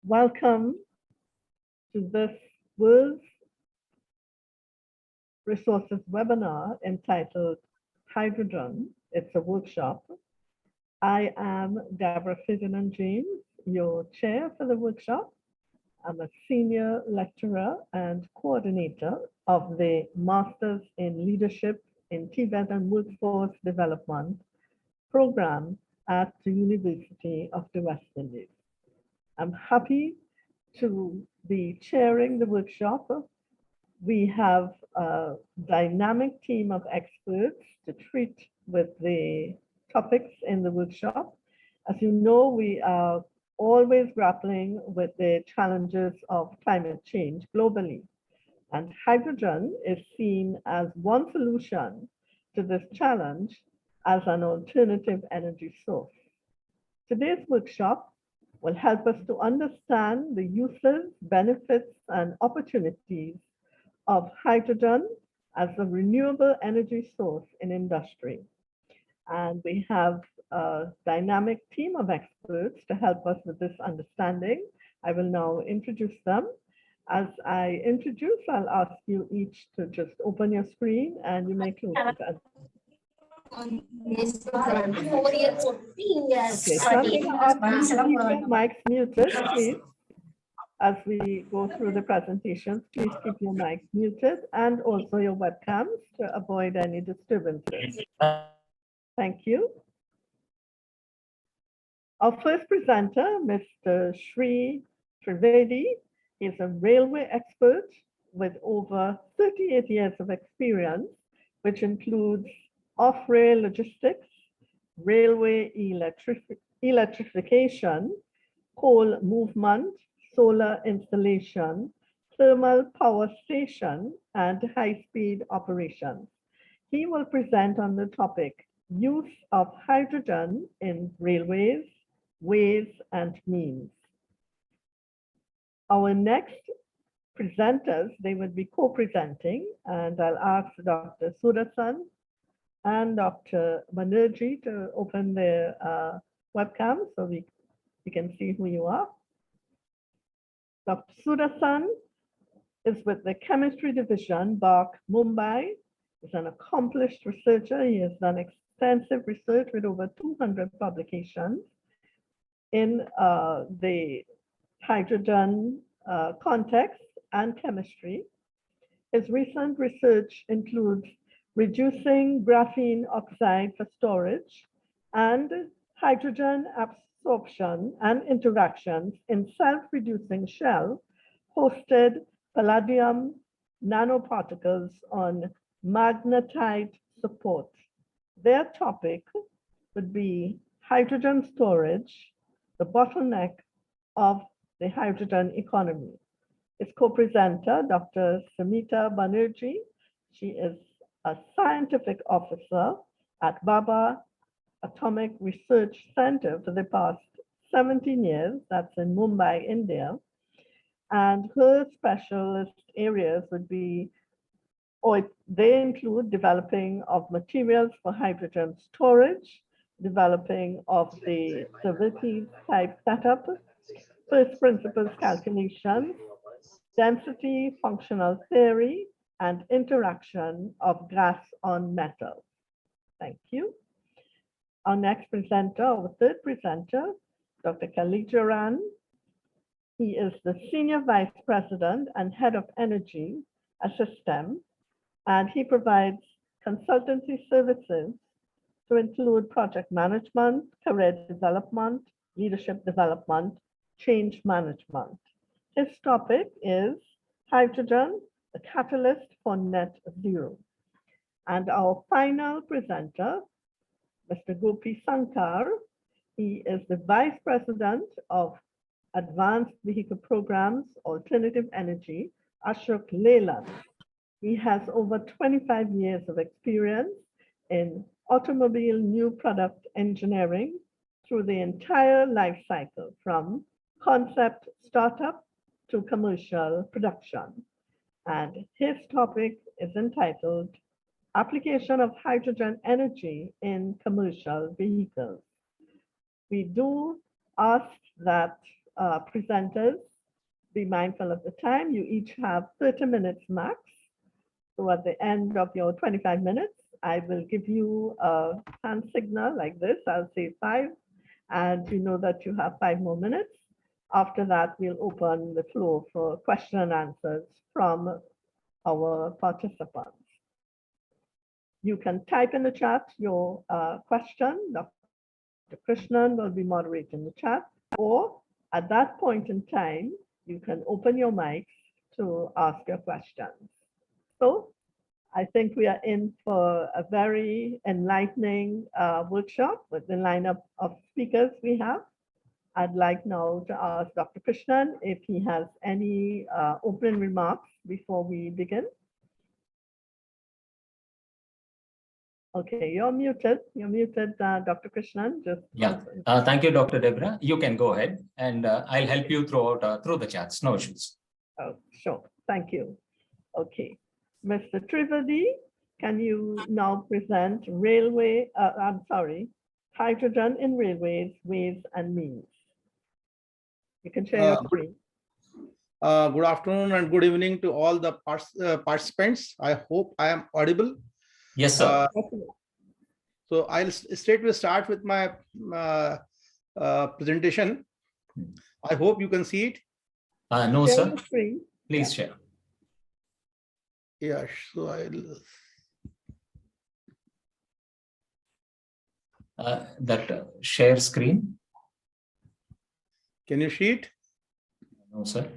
Welcome to this World Resources webinar entitled Hydrogen. It's a workshop. I am Debra Ferdinand James, your chair for the workshop. I'm a senior lecturer and coordinator of the Masters in Leadership in Tibet and Workforce Development program at the University of the West Indies. I'm happy to be chairing the workshop. We have a dynamic team of experts to treat with the topics in the workshop. As you know, we are always grappling with the challenges of climate change globally. And hydrogen is seen as one solution to this challenge as an alternative energy source. Today's workshop will help us to understand the uses, benefits, and opportunities of hydrogen as a renewable energy source in industry. And we have a dynamic team of experts to help us with this understanding. I will now introduce them. As I introduce, I'll ask you each to just open your screen and you may close it. Okay, so I'm going to ask you to keep your mics muted, please. As we go through the presentations, please keep your mics muted and also your webcams to avoid any disturbances. Thank you. Our first presenter, Mr. Shri Trivedi, is a railway expert with over 38 years of experience, which includes off-rail logistics, railway electrification, coal movement, solar installation, thermal power station, and high-speed operations. He will present on the topic, use of hydrogen in railways, ways, and means. Our next presenters, they would be co-presenting, and I'll ask Dr. Sudarsan and Dr. Banerjee to open their webcam so we can see who you are. Dr. Sudarsan is with the Chemistry Division, BARC, Mumbai. He's an accomplished researcher. He has done extensive research with over 200 publications in the hydrogen context and chemistry. His recent research includes reducing graphene oxide for storage and hydrogen absorption and interactions in self-reducing shell hosted palladium nanoparticles on magnetite support. Their topic would be hydrogen storage, the bottleneck of the hydrogen economy. His co-presenter, Dr. Seemita Banerjee. She is a scientific officer at Baba Atomic Research Center for the past 17 years. That's in Mumbai, India. And her specialist areas would be, they include developing of materials for hydrogen storage, developing of the Trivedi type setup, first principles calculations, density functional theory, and interaction of gas on metal. Thank you. Our next presenter, our third presenter, Dr. Kalirajan. He is the Senior Vice President and Head of Energy, ASSYSTEM, and he provides consultancy services to include project management, career development, leadership development, change management. His topic is hydrogen, the catalyst for net zero. And our final presenter, Mr. Gopi Sankar, he is the Vice President of Advanced Vehicle Programs, Alternative Energy, Ashok, Leyland. He has over 25 years of experience in automobile new product engineering through the entire life cycle, from concept startup to commercial production. And his topic is entitled Application of Hydrogen Energy in Commercial Vehicles. We do ask that presenters, be mindful of the time. You each have 30 minutes max. So at the end of your 25 minutes, I will give you a hand signal like this. I'll say 5, and you know that you have 5 more minutes. After that, we'll open the floor for question and answers from our participants. You can type in the chat your question. Dr. Krishnan will be moderating the chat, or at that point in time, you can open your mic to ask your questions. So I think we are in for a very enlightening workshop with the lineup of speakers we have. I'd like now to ask Dr. Krishnan if he has any opening remarks before we begin. Okay, you're muted. You're muted, Dr. Krishnan. Just thank you, Dr. Debra. You can go ahead, and I'll help you throughout through the chats. No issues. Oh, sure. Thank you. Okay, Mr. Trivedi, can you now present hydrogen in railways, ways, and means? You can share your screen. Good afternoon and good evening to all the participants. I hope I am audible. Yes, sir. So I'll straightway start with my presentation. I hope you can see it. No, share sir. Your screen. Please share. Yeah, so I'll. That share screen. Can you see it? No, sir.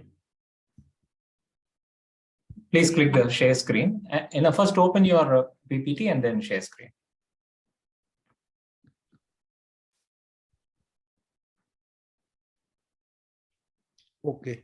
Please click the share screen. First open your PPT and then share screen. Okay.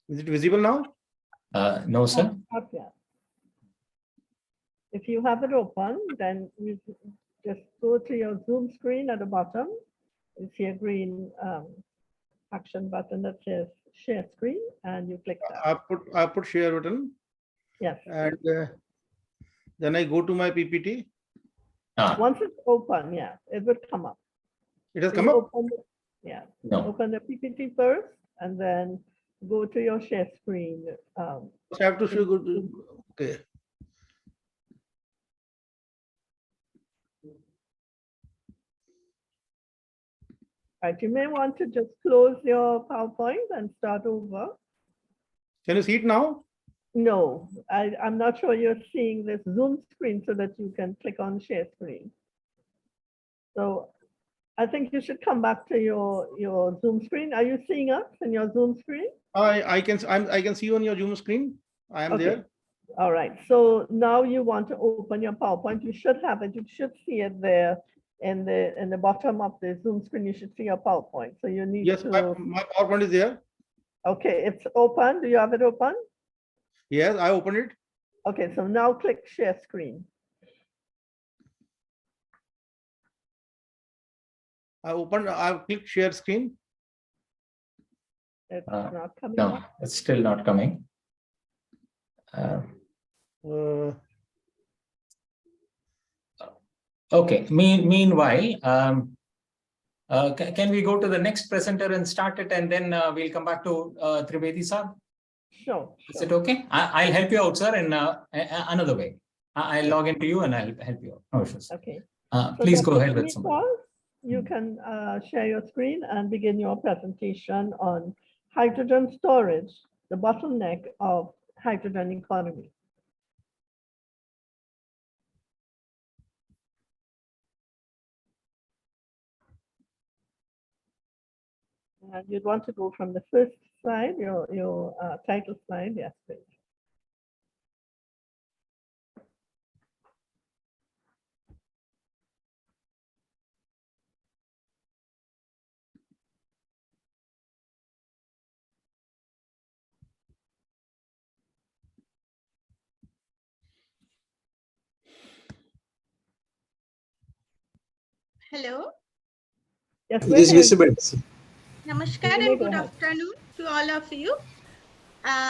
Is it visible now? No, sir. Not yet. If you have it open, then you just go to your Zoom screen at the bottom. You see a green action button that says share screen, and you click that. I put share button. Yes. And then I go to my PPT. Once it's open, yeah, it will come up. It has come up? Open the PPT first, and then go to your share screen. I have to show. Okay. Right, you may want to just close your PowerPoint and start over. Can you see it now? No, I'm not sure you're seeing this Zoom screen so that you can click on share screen. So I think you should come back to your Zoom screen. Are you seeing us in your Zoom screen? I can see you on your Zoom screen. I am there. All right. So now you want to open your PowerPoint. You should have it. You should see it there in the bottom of the Zoom screen. You should see your PowerPoint. So you need to. Yes, my PowerPoint is there. Okay, it's open. Do you have it open? Yes, I opened it. Okay, so now click share screen. I've clicked share screen. It's not coming no, up. It's still not coming. Okay, meanwhile, can we go to the next presenter and start it, and then we'll come back to Trivedi sir? Sure. Is it okay? I'll help you out, sir, in another way. I'll log into you and I'll help you out. No issues. Okay. Please go ahead with some. You can share your screen and begin your presentation on hydrogen storage, the bottleneck of hydrogen economy. And you'd want to go from the first slide, your title slide. Yes, please. Hello. Yes, It is go ahead. visible. Namaskar You may and go good ahead. afternoon to all of you.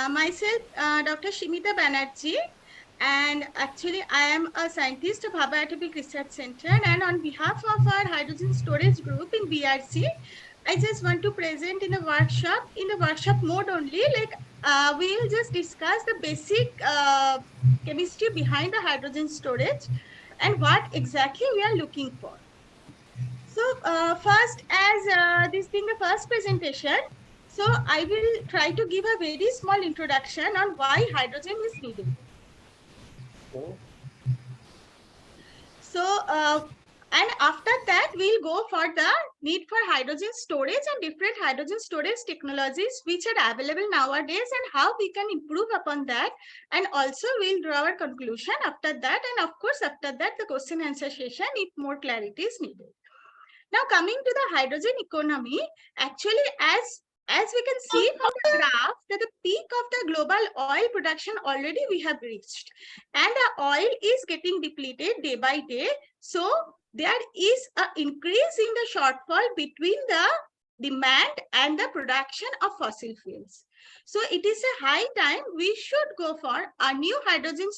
Myself, Dr. Seemita Banerjee, and actually I am a scientist of Bhabha Atomic Research Center, and on behalf of our hydrogen storage group in BARC, I just want to present in the workshop mode only, like we'll just discuss the basic chemistry behind the hydrogen storage and what exactly we are looking for. So first, as this being the first presentation, so I will try to give a very small introduction on why hydrogen is needed. So, and after that, we'll go for the need for hydrogen storage and different hydrogen storage technologies which are available nowadays and how we can improve upon that. And also we'll draw our conclusion after that. And of course, after that, the question answer session if more clarity is needed. Now coming to the hydrogen economy, actually as we can see from the graph that the peak of the global oil production already we have reached and the oil is getting depleted day by day. So there is an increase in the shortfall between the demand and the production of fossil fuels. So it is a high time we should go for a new hydrogen,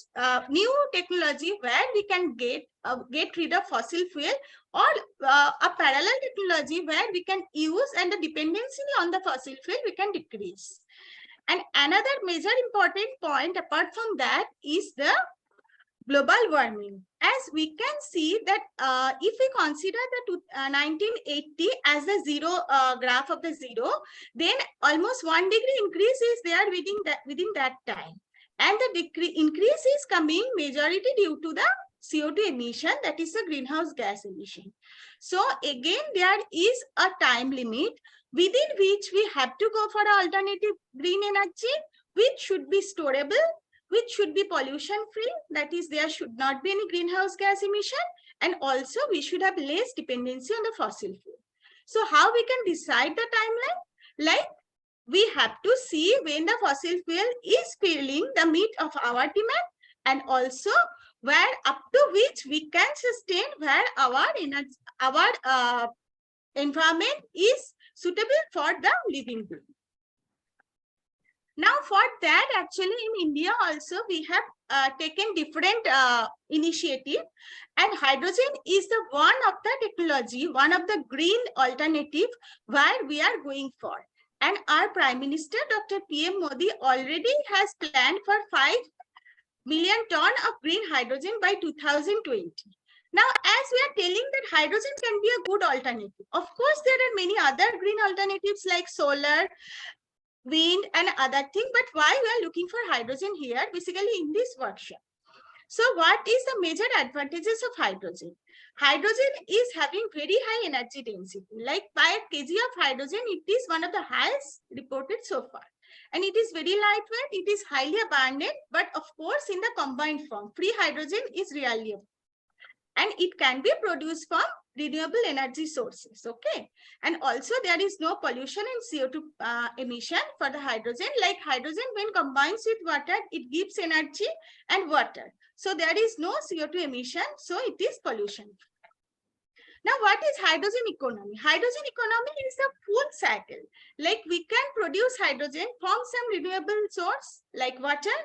new technology where we can get rid of fossil fuel or a parallel technology where we can use and the dependency on the fossil fuel we can decrease. And another major important point apart from that is the global warming. As we can see that if we consider the 1980 as the zero graph of the zero, then almost 1 degree increase is there within that time. And the increase is coming majority due to the CO2 emission, that is the greenhouse gas emission. So again, there is a time limit within which we have to go for an alternative green energy, which should be storable, which should be pollution free, that is there should not be any greenhouse gas emission, and also we should have less dependency on the fossil fuel. So how we can decide the timeline? Like we have to see when the fossil fuel is filling the meet of our demand and also where up to which we can sustain where our energy, our environment is suitable for the living being. Now for that, actually in India also we have taken different initiative, and hydrogen is the one of the technology, one of the green alternative where we are going for. And our Prime Minister Dr. PM Modi already has planned for 5 million ton of green hydrogen by 2020. Now, as we are telling that hydrogen can be a good alternative, of course there are many other green alternatives like solar, wind and other things, but why we are looking for hydrogen here basically in this workshop. So what is the major advantages of hydrogen? Hydrogen is having very high energy density, like by a kg of hydrogen it is one of the highest reported so far, and it is very lightweight, it is highly abundant, but of course in the combined form free hydrogen is rarely available. And it can be produced from renewable energy sources, okay? And also there is no pollution in CO2 emission for the hydrogen. Like hydrogen when combines with water, it gives energy and water. So there is no CO2 emission, so it is pollution. Now, what is hydrogen economy? Hydrogen economy is a full cycle. Like we can produce hydrogen from some renewable source like water,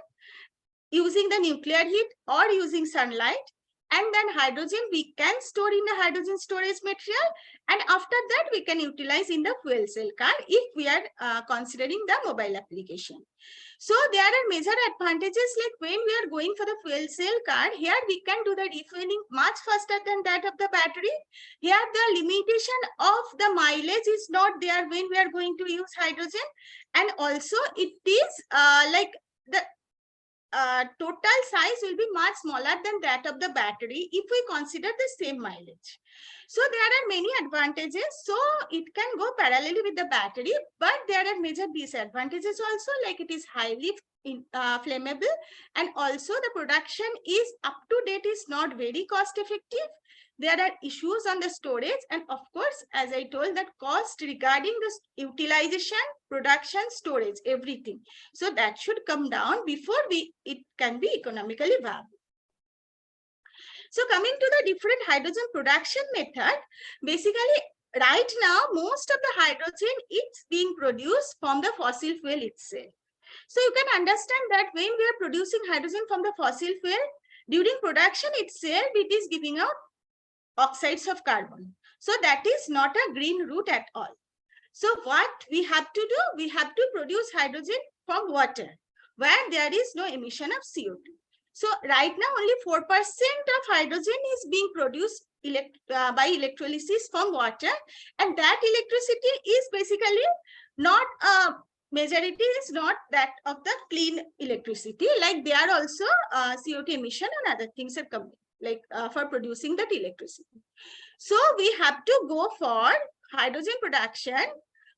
using the nuclear heat or using sunlight. And then hydrogen we can store in the hydrogen storage material, and after that we can utilize in the fuel cell car if we are considering the mobile application. So there are major advantages, like when we are going for the fuel cell car, here we can do the refueling much faster than that of the battery. Here the limitation of the mileage is not there when we are going to use hydrogen, and also it is like the total size will be much smaller than that of the battery if we consider the same mileage. So there are many advantages. So it can go parallelly with the battery, but there are major disadvantages also, like it is highly flammable, and also the production is up to date is not very cost effective. There are issues on the storage, and of course, as I told, that cost regarding the utilization, production, storage, everything. So that should come down before it can be economically viable. So coming to the different hydrogen production method, basically right now, most of the hydrogen is being produced from the fossil fuel itself. So you can understand that when we are producing hydrogen from the fossil fuel, during production itself, it is giving out oxides of carbon. So that is not a green route at all. So what we have to do, we have to produce hydrogen from water, where there is no emission of CO2. So right now, only 4% of hydrogen is being produced by electrolysis from water, and that electricity is basically not a majority is not that of the clean electricity. Like there are also CO2 emission and other things are coming, like for producing that electricity. So we have to go for hydrogen production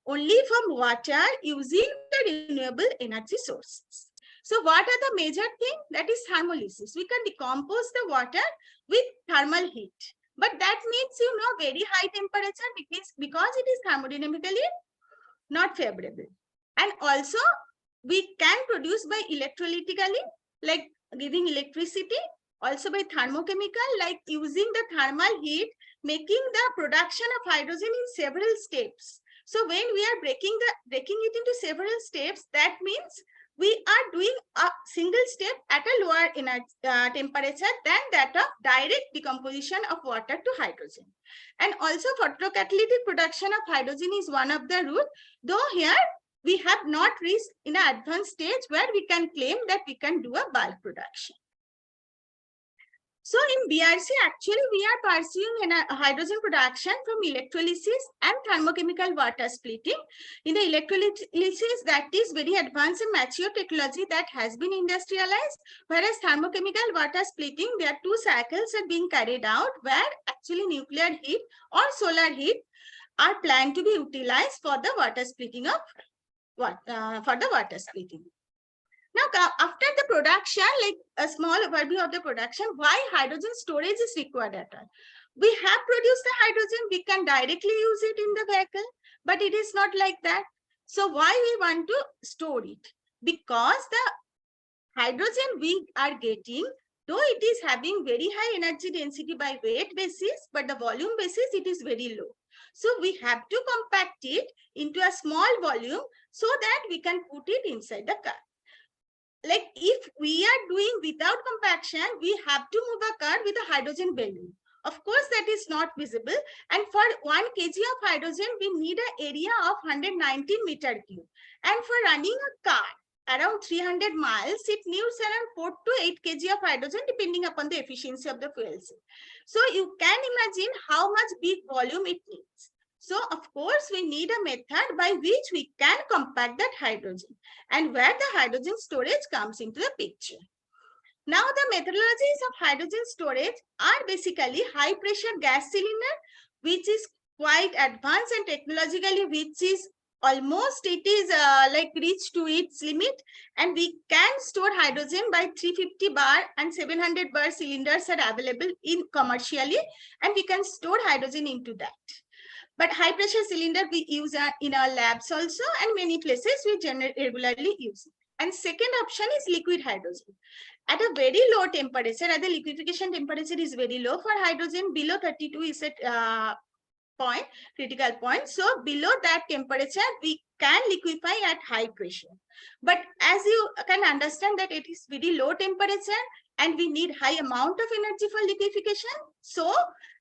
only from water using the renewable energy sources. So what are the major thing? That is thermolysis. We can decompose the water with thermal heat. But that means, very high temperature because it is thermodynamically not favorable. And also we can produce by electrolytically, like giving electricity, also by thermochemical, like using the thermal heat, making the production of hydrogen in several steps. So when we are breaking it into several steps, that means we are doing a single step at a lower temperature than that of direct decomposition of water to hydrogen. And also photocatalytic production of hydrogen is one of the route, though here we have not reached in an advanced stage where we can claim that we can do a bulk production. So in BRC, actually, we are pursuing a hydrogen production from electrolysis and thermochemical water splitting. In the electrolysis, that is very advanced and mature technology that has been industrialized, whereas thermochemical water splitting, there are 2 cycles are being carried out where actually nuclear heat or solar heat are planned to be utilized for the water splitting of Now, after the production, like a small overview of the production, why hydrogen storage is required at all. We have produced the hydrogen, we can directly use it in the vehicle, but it is not like that. So why we want to store it? Because the hydrogen we are getting, though it is having very high energy density by weight basis, but the volume basis, it is very low. So we have to compact it into a small volume so that we can put it inside the car. Like if we are doing without compaction, we have to move a car with a hydrogen balloon. Of course, that is not visible. And for 1 kg of hydrogen, we need an area of 119 meter cube. And for running a car around 300 miles, it needs around 4 to 8 kg of hydrogen, depending upon the efficiency of the fuel cell. So you can imagine how much big volume it needs. So of course, we need a method by which we can compact that hydrogen and where the hydrogen storage comes into the picture. Now, the methodologies of hydrogen storage are basically high pressure gas cylinder, which is quite advanced and technologically, which is almost, it is like reached to its limit, and we can store hydrogen by 350 bar and 700 bar cylinders are available in commercially, and we can store hydrogen into that. But high pressure cylinder we use in our labs also, and many places we regularly use it. And second option is liquid hydrogen. At a very low temperature, the liquefaction temperature is very low for hydrogen, below 32 is at critical point. So below that temperature, we can liquefy at high pressure. But as you can understand that it is very low temperature and we need high amount of energy for liquefaction. So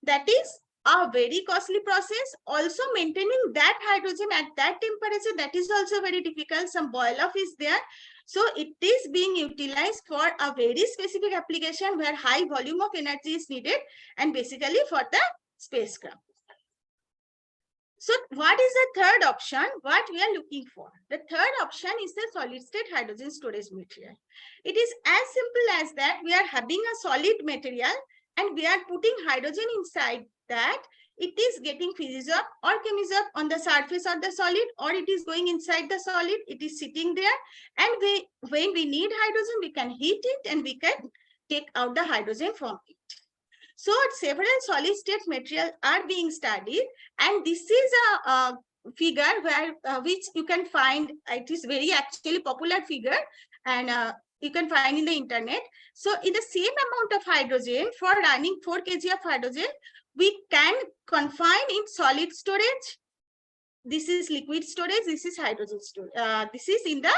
that is a very costly process. Also maintaining that hydrogen at that temperature, that is also very difficult. Some boil off is there. So it is being utilized for a very specific application where high volume of energy is needed, and basically for the spacecraft. So what is the third option? What we are looking for? The third option is the solid state hydrogen storage material. It is as simple as that. We are having a solid material and we are putting hydrogen inside that. It is getting fused up or chemised up on the surface of the solid, or it is going inside the solid. It is sitting there, and when we need hydrogen, we can heat it and we can take out the hydrogen from it. So several solid state materials are being studied, and this is a figure where which you can find. It is very actually popular figure, and you can find in the internet. So in the same amount of hydrogen, for running 4 kg of hydrogen, we can confine in solid storage. This is liquid storage, this is hydrogen storage. This is in the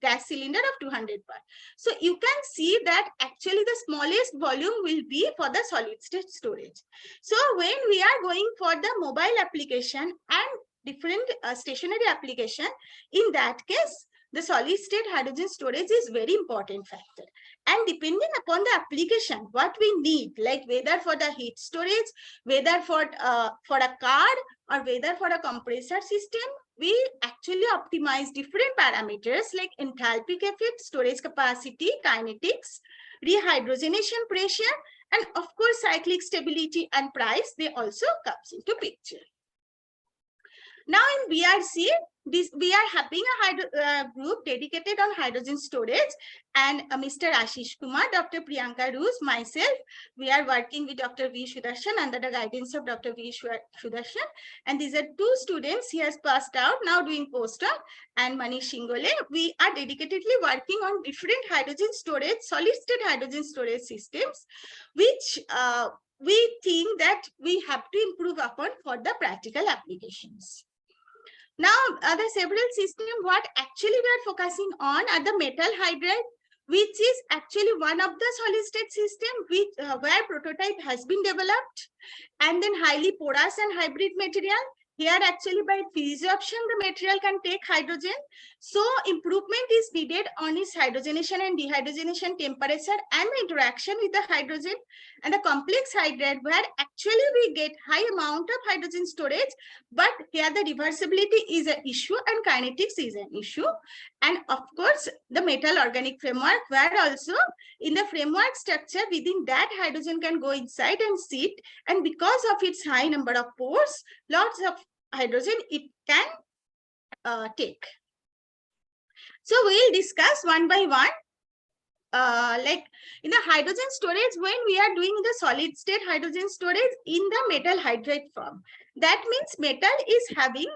gas cylinder of 200 bar. So you can see that actually the smallest volume will be for the solid state storage. So when we are going for the mobile application and different stationary application, in that case, the solid state hydrogen storage is very important factor. And depending upon the application, what we need, like whether for the heat storage, whether for a car, or whether for a compressor system, we actually optimize different parameters like enthalpic effect, storage capacity, kinetics, rehydrogenation pressure, and of course cyclic stability and price, they also comes into picture. Now in BRC, we are having a group dedicated on hydrogen storage, and Mr. Ashish Kumar, Dr. Priyanka Roos, myself, we are working with Dr. V. Sudarsan under the guidance of Dr. V. Sudarsan. And these are two students he has passed out, now doing postdoc, and Manish Shingole. We are dedicatedly working on different hydrogen storage, solid state hydrogen storage systems, which we think that we have to improve upon for the practical applications. Now, the several systems, what actually we are focusing on are the metal hydride, which is actually one of the solid state system which, where prototype has been developed, and then highly porous and hybrid material. Here actually by physisorption, the material can take hydrogen. So improvement is needed on its hydrogenation and dehydrogenation temperature and the interaction with the hydrogen, and the complex hydride where actually we get high amount of hydrogen storage, but here the reversibility is an issue and kinetics is an issue. And of course, the metal organic framework where also in the framework structure within that hydrogen can go inside and sit, and because of its high number of pores, lots of hydrogen it can take. So we'll discuss one by one. Like in the hydrogen storage, when we are doing the solid state hydrogen storage in the metal hydride form, that means metal is having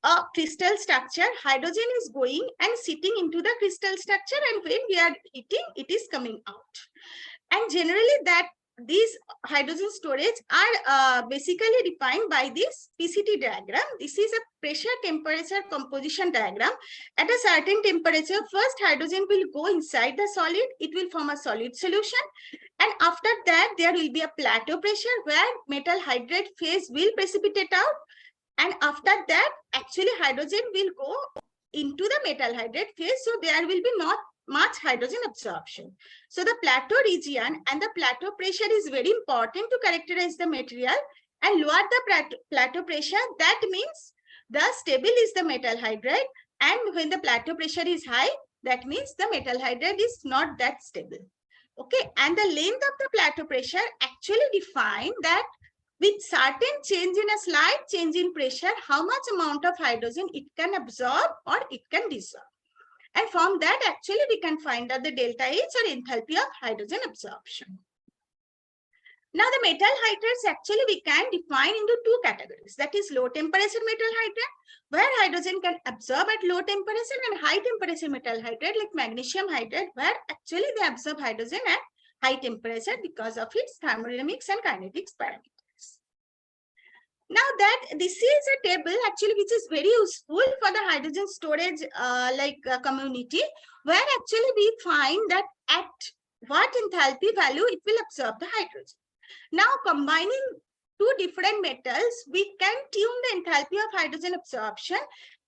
a crystal structure, hydrogen is going and sitting into the crystal structure, and when we are heating, it is coming out. And generally that these hydrogen storage are basically defined by this PCT diagram. This is a pressure temperature composition diagram. At a certain temperature, first hydrogen will go inside the solid, it will form a solid solution, and after that there will be a plateau pressure where metal hydride phase will precipitate out, and after that actually hydrogen will go into the metal hydride phase, so there will be not much hydrogen absorption. So the plateau region and the plateau pressure is very important to characterize the material, and lower the plateau pressure, that means the stable is the metal hydride, and when the plateau pressure is high, that means the metal hydride is not that stable. Okay, and the length of the plateau pressure actually define that with certain change in a slight change in pressure, how much amount of hydrogen it can absorb or it can dissolve. And from that, actually, we can find out the delta H or enthalpy of hydrogen absorption. Now, the metal hydrides actually we can define into two categories. That is low temperature metal hydride, where hydrogen can absorb at low temperature, and high temperature metal hydride like magnesium hydride, where actually they absorb hydrogen at high temperature because of its thermodynamics and kinetics parameters. Now that this is a table actually which is very useful for the hydrogen storage community, where actually we find that at what enthalpy value it will absorb the hydrogen. Now combining two different metals, we can tune the enthalpy of hydrogen absorption,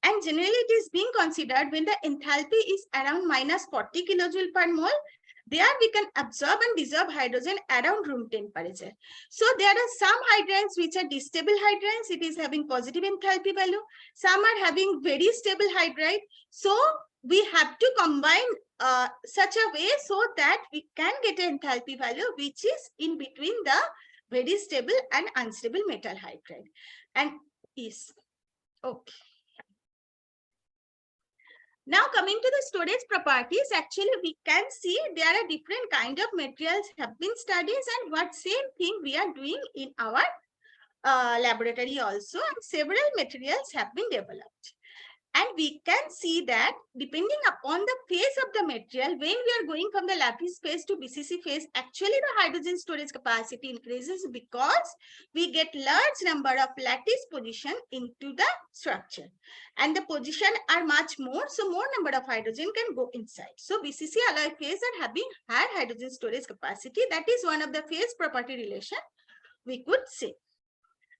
and generally it is being considered when the enthalpy is around -40 kilojoule per mole. There we can absorb and dissolve hydrogen around room temperature. So there are some hydrides which are distable hydrides. It is having positive enthalpy value. Some are having very stable hydride. So we have to combine such a way so that we can get an enthalpy value which is in between the very stable and unstable metal hydride. And is okay. Now coming to the storage properties, actually we can see there are different kind of materials have been studied, and what same thing we are doing in our laboratory also, and several materials have been developed. And we can see that depending upon the phase of the material, when we are going from the lattice phase to BCC phase, actually the hydrogen storage capacity increases because we get large number of lattice position into the structure. And the position are much more, so more number of hydrogen can go inside. So BCC alloy phase are having higher hydrogen storage capacity. That is one of the phase property relation we could say.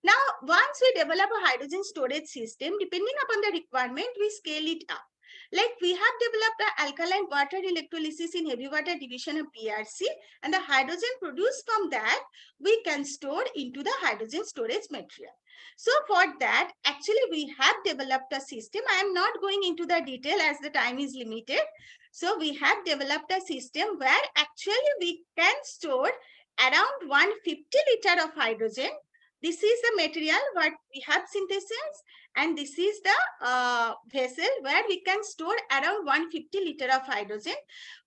Now, once we develop a hydrogen storage system, depending upon the requirement, we scale it up. Like we have developed the alkaline water electrolysis in heavy water division of BARC, and the hydrogen produced from that, we can store into the hydrogen storage material. So for that, actually we have developed a system. I am not going into the detail as the time is limited. So we have developed a system where actually we can store around 150 liter of hydrogen. This is the material what we have synthesis, and this is the vessel where we can store around 150 liter of hydrogen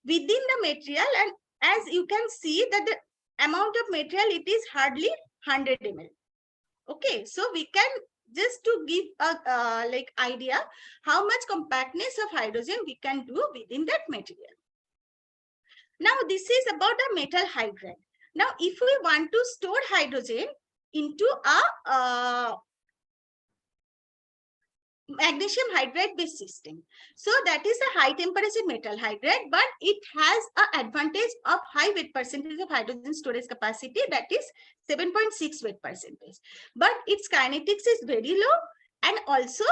within the material. And as you can see that the amount of material, it is hardly 100 ml. Okay, so we can just to give a like idea how much compactness of hydrogen we can do within that material. Now this is about the metal hydride. Now if we want to store hydrogen into a magnesium hydride based system. So that is a high temperature metal hydride, but it has an advantage of high weight percentage of hydrogen storage capacity, that is 7.6 weight percentage. But its kinetics is very low, and also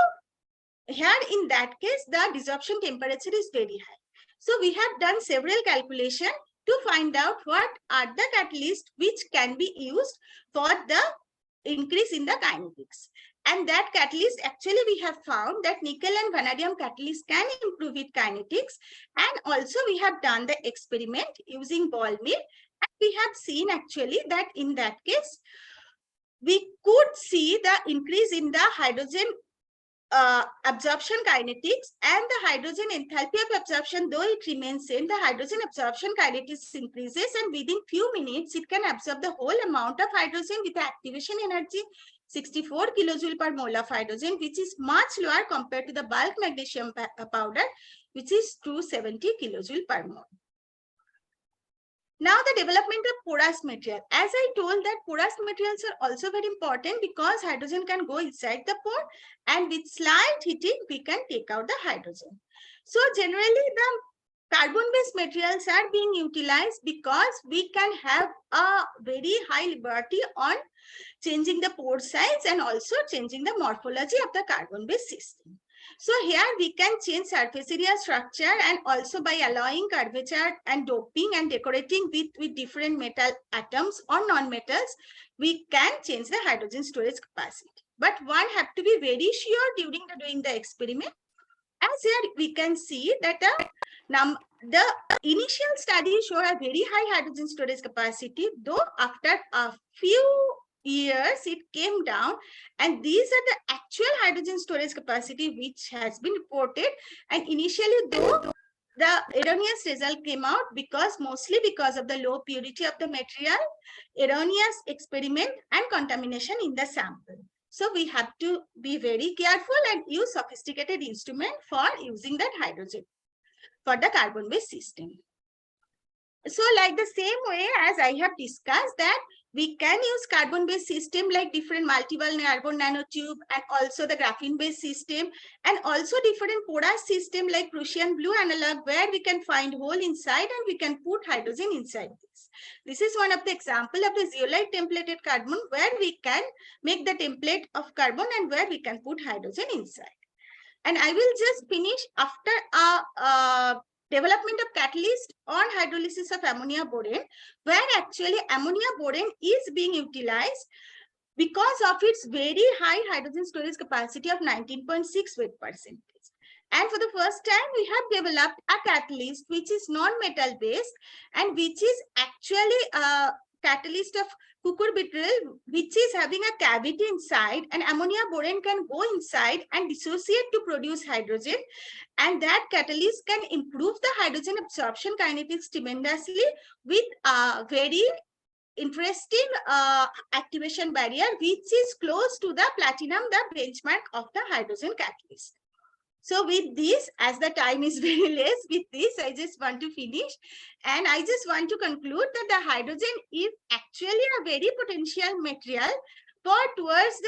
here in that case the desorption temperature is very high. So we have done several calculations to find out what are the catalysts which can be used for the increase in the kinetics. And that catalyst, actually we have found that nickel and vanadium catalyst can improve its kinetics. And also we have done the experiment using ball mill, and we have seen actually that in that case, we could see the increase in the hydrogen absorption kinetics, and the hydrogen enthalpy of absorption, though it remains same, the hydrogen absorption kinetics increases, and within few minutes it can absorb the whole amount of hydrogen with the activation energy 64 kilojoule per mole of hydrogen, which is much lower compared to the bulk magnesium powder, which is 270 kilojoule per mole. Now the development of porous material. As I told that porous materials are also very important because hydrogen can go inside the pore, and with slight heating we can take out the hydrogen. So generally the carbon-based materials are being utilized because we can have a very high liberty on changing the pore size and also changing the morphology of the carbon-based system. So here we can change surface area structure, and also by allowing curvature and doping and decorating with different metal atoms or non-metals, we can change the hydrogen storage capacity. But one have to be very sure during doing the experiment. As here we can see that the initial studies show a very high hydrogen storage capacity, though after a few years it came down, and these are the actual hydrogen storage capacity which has been reported. And initially though the erroneous result came out mostly because of the low purity of the material, erroneous experiment and contamination in the sample. So we have to be very careful and use sophisticated instrument for using that hydrogen for the carbon-based system. So like the same way as I have discussed that we can use carbon-based system like different multiple carbon nanotube, and also the graphene-based system, and also different porous system like Prussian blue analog, where we can find hole inside and we can put hydrogen inside this. This is one of the example of the zeolite templated carbon, where we can make the template of carbon and where we can put hydrogen inside. And I will just finish after a development of catalyst on hydrolysis of ammonia borane, where actually ammonia borane is being utilized because of its very high hydrogen storage capacity of 19.6 weight percentage. And for the first time, we have developed a catalyst which is non-metal based, and which is actually a catalyst of cucurbitryl, which is having a cavity inside, and ammonia borane can go inside and dissociate to produce hydrogen, and that catalyst can improve the hydrogen absorption kinetics tremendously with a very interesting activation barrier, which is close to the platinum, the benchmark of the hydrogen catalyst. So with this, as the time is very less, with this, I just want to finish. And I just want to conclude that the hydrogen is actually a very potential material for towards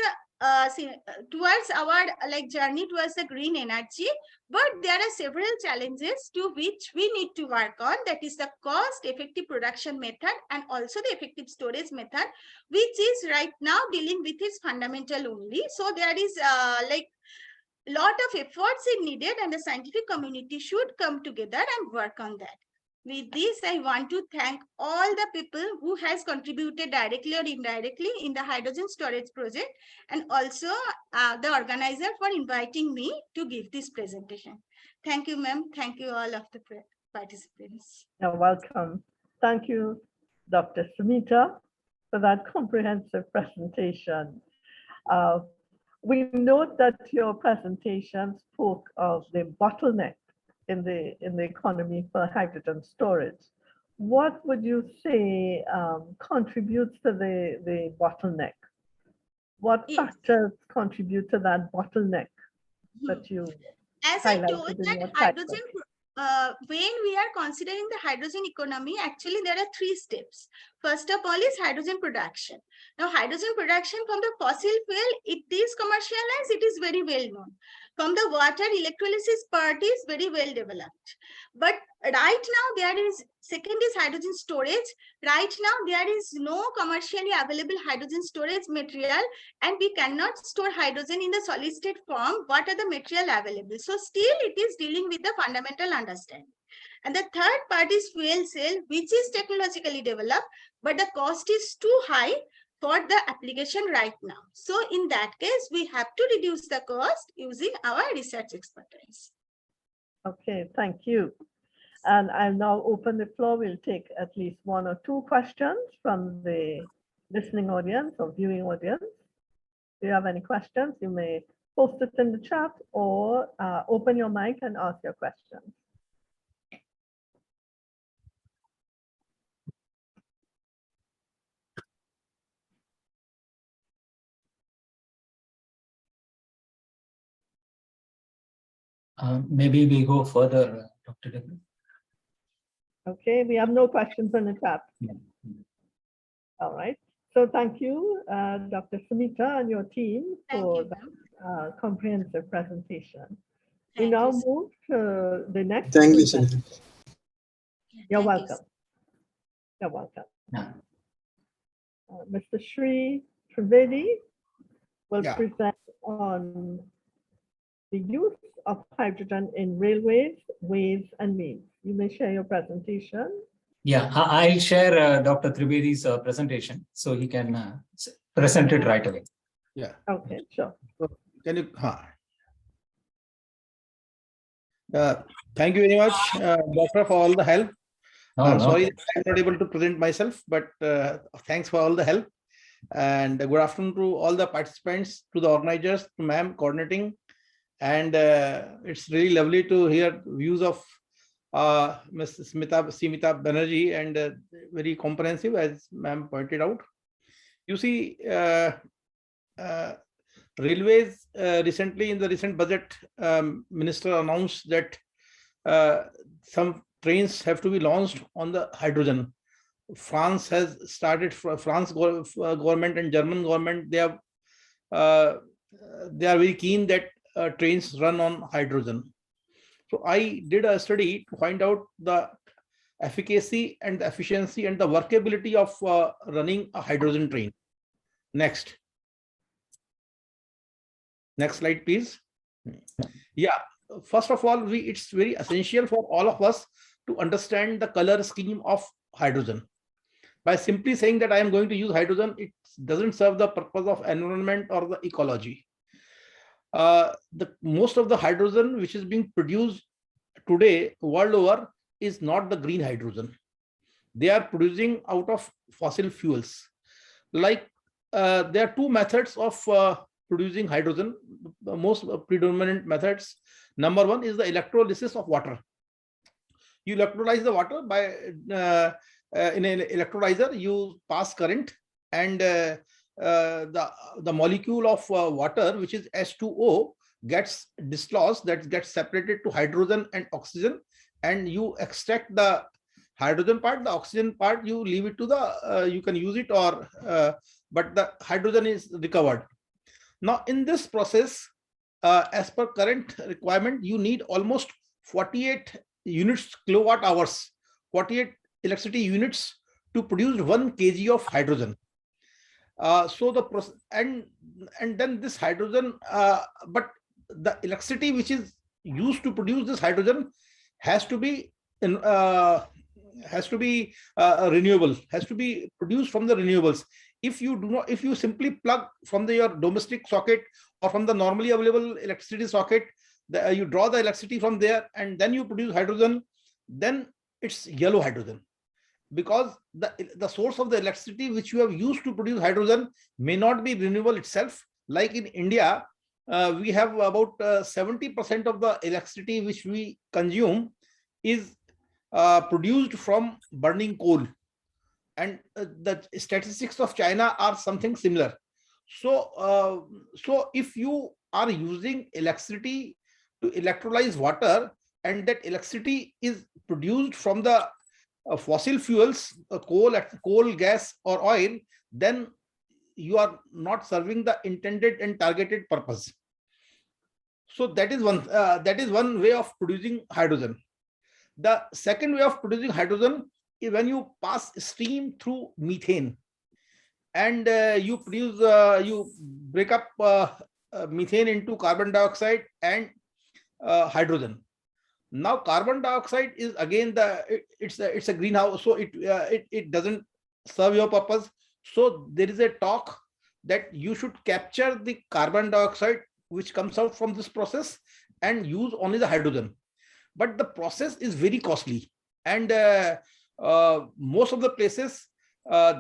our journey towards the green energy. But there are several challenges to which we need to work on. That is the cost-effective production method and also the effective storage method, which is right now dealing with its fundamental only. So there is lot of efforts is needed, and the scientific community should come together and work on that. With this, I want to thank all the people who has contributed directly or indirectly in the hydrogen storage project, and also the organizer for inviting me to give this presentation. Thank you, ma'am. Thank you all of the participants. You're welcome. Thank you, Dr. Seemita, for that comprehensive presentation. We note that your presentation spoke of the bottleneck in the economy for hydrogen storage. What would you say contributes to the bottleneck? What factors contribute to that bottleneck that you As I told highlighted in that your hydrogen, section? when we are considering the hydrogen economy, actually there are 3 steps. First of all is hydrogen production. Now, hydrogen production from the fossil fuel, it is commercialized, it is very well known. From the water, electrolysis part is very well developed. But right now there is, second is hydrogen storage. Right now there is no commercially available hydrogen storage material, and we cannot store hydrogen in the solid state form. What are the material available? So still it is dealing with the fundamental understanding. And the third part is fuel cell, which is technologically developed, but the cost is too high for the application right now. So in that case, we have to reduce the cost using our research expertise. Okay, thank you. And I'll now open the floor. We'll take at least 1 or 2 questions from the listening audience or viewing audience. If you have any questions, you may post it in the chat or open your mic and ask your questions. Maybe we go further, Dr. Debra. Okay, we have no questions in the chat. Yeah. All right. So thank you, Dr. Seemita and your team for that comprehensive presentation. We now move to the next. Thank you, presenter. Senator. You're welcome. You're welcome. Yeah. Mr. Shri Trivedi will Yeah. present on the use of hydrogen in railways, ways, and means. You may share your presentation. Yeah, I'll share Dr. Trivedi's presentation so he can present it right away. Yeah. Okay, sure. So can you? Thank you very much, Doctor, for all the help. I'm sorry I'm not able to present myself, but thanks for all the help. And good afternoon to all the participants, to the organizers, to ma'am coordinating. And it's really lovely to hear views of Ms. Seemita Banerjee, and very comprehensive, as ma'am pointed out. You see, railways recently in the recent budget, minister announced that some trains have to be launched on the hydrogen. France has started. France government and German government, they are very keen that trains run on hydrogen. So I did a study to find out the efficacy and the efficiency and the workability of running a hydrogen train. Next slide, please. Yeah, first of all, it's very essential for all of us to understand the color scheme of hydrogen. By simply saying that I am going to use hydrogen, it doesn't serve the purpose of environment or the ecology. Most of the hydrogen which is being produced today world over is not the green hydrogen. They are producing out of fossil fuels. Like there are 2 methods of producing hydrogen. The most predominant methods. Number 1 is the electrolysis of water. You electrolyze the water by in an electrolyzer. You pass current, and the molecule of water, which is H2O, gets dislodged, that gets separated to hydrogen and oxygen, and you extract the hydrogen part. The oxygen part you leave it to the you can use it, or but the hydrogen is recovered. Now in this process, as per current requirement, you need almost 48 units kilowatt hours, 48 electricity units to produce 1 kg of hydrogen. So the process, and then this hydrogen, but the electricity which is used to produce this hydrogen has to be renewable, has to be produced from the renewables. If you do not, if you simply plug from your domestic socket or from the normally available electricity socket, you draw the electricity from there and then you produce hydrogen, then it's yellow hydrogen, because the source of the electricity which you have used to produce hydrogen may not be renewable itself. Like in India, we have about 70% of the electricity which we consume is produced from burning coal, and the statistics of China are something similar. So so if you are using electricity to electrolyze water, and that electricity is produced from the fossil fuels, coal, gas or oil, then you are not serving the intended and targeted purpose. So that is one way of producing hydrogen. The second way of producing hydrogen is when you pass steam through methane, and you produce you break up methane into carbon dioxide and hydrogen. Now carbon dioxide is again it's a greenhouse, so it doesn't serve your purpose. So there is a talk that you should capture the carbon dioxide which comes out from this process and use only the hydrogen. But the process is very costly, and most of the places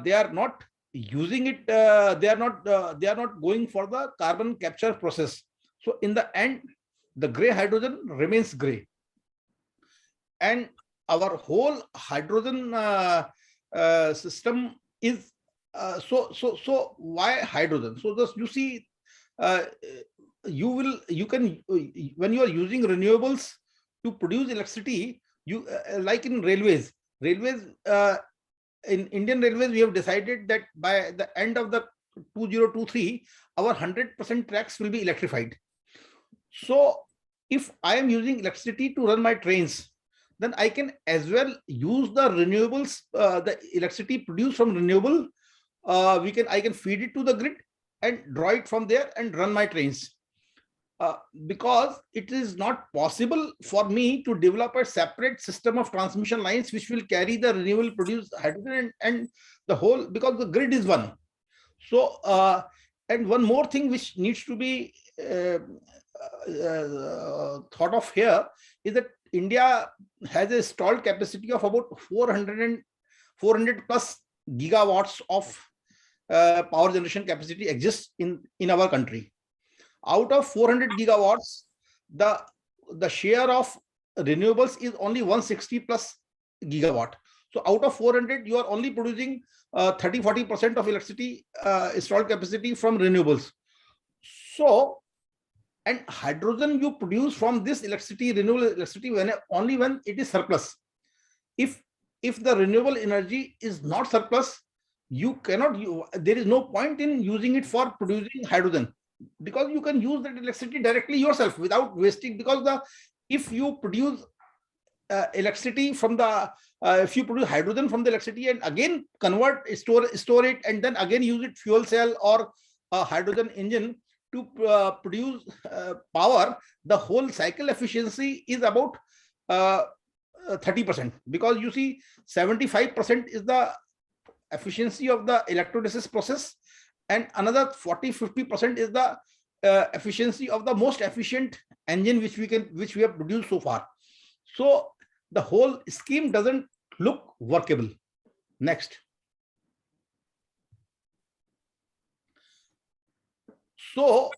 they are not using it. They are not going for the carbon capture process. So in the end, the gray hydrogen remains gray, and our whole hydrogen system is so why hydrogen? So this, you see, you can when you are using renewables to produce electricity, you like in railways in Indian Railways, we have decided that by the end of the 2023, our 100% tracks will be electrified. So if I am using electricity to run my trains, then I can as well use the renewables, the electricity produced from renewable. I can feed it to the grid and draw it from there and run my trains. Because it is not possible for me to develop a separate system of transmission lines which will carry the renewable produced hydrogen and the whole, because the grid is one. So and one more thing which needs to be thought of here is that India has a installed capacity of about 400 plus gigawatts of power generation capacity exists in our country. Out of 400 gigawatts, the share of renewables is only 160 plus gigawatt. So out of 400, you are only producing 30-40% of electricity installed capacity from renewables. So, and hydrogen you produce from this electricity, renewable electricity, only when it is surplus. If the renewable energy is not surplus, you cannot. There is no point in using it for producing hydrogen, because you can use that electricity directly yourself without wasting. Because if you produce electricity from the if you produce hydrogen from the electricity and again convert, store it, and then again use it fuel cell or a hydrogen engine to produce power, the whole cycle efficiency is about 30%, because you see 75% is the efficiency of the electrolysis process, and another 40-50% is the efficiency of the most efficient engine which we have produced so far. So the whole scheme doesn't look workable. Next. So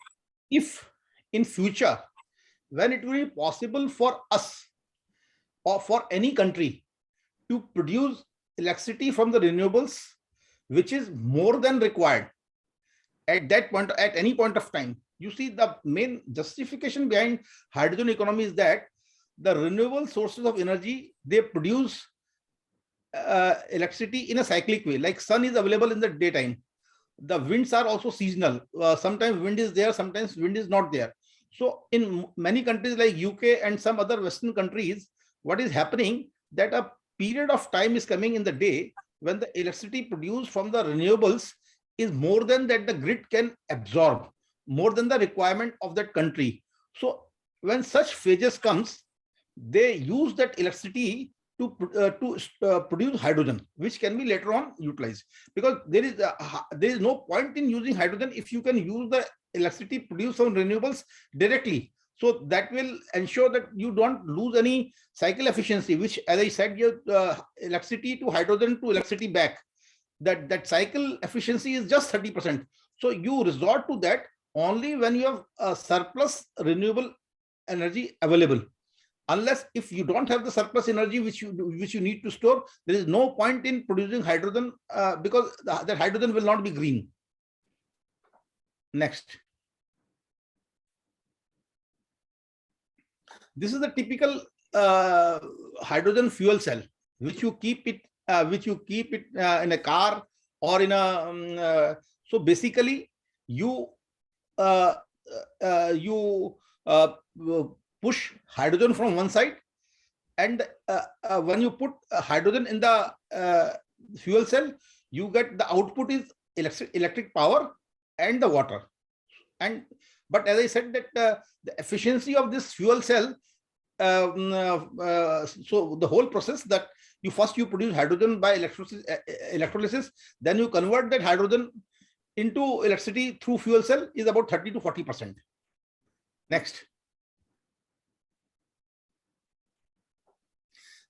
if in future, when it will be possible for us or for any country to produce electricity from the renewables, which is more than required, at that point, at any point of time. You see, the main justification behind hydrogen economy is that the renewable sources of energy, they produce electricity in a cyclic way. Like sun is available in the daytime. The winds are also seasonal. Sometimes wind is there, sometimes wind is not there. So in many countries like UK and some other Western countries, what is happening, that a period of time is coming in the day when the electricity produced from the renewables is more than that the grid can absorb, more than the requirement of that country. So when such phases comes, they use that electricity to produce hydrogen, which can be later on utilized. Because there is no point in using hydrogen if you can use the electricity produced from renewables directly. So that will ensure that you don't lose any cycle efficiency, which, as I said, your electricity to hydrogen to electricity back, that cycle efficiency is just 30%. So you resort to that only when you have a surplus renewable energy available. Unless if you don't have the surplus energy which you need to store, there is no point in producing hydrogen because that hydrogen will not be green. Next. This is the typical hydrogen fuel cell, which you keep it in a car or in a. So basically, you push hydrogen from one side, and when you put hydrogen in the fuel cell, you get the output is electric power and the water. But as I said, that the efficiency of this fuel cell, so the whole process that you produce hydrogen by electrolysis, then you convert that hydrogen into electricity through fuel cell is about 30 to 40%. Next.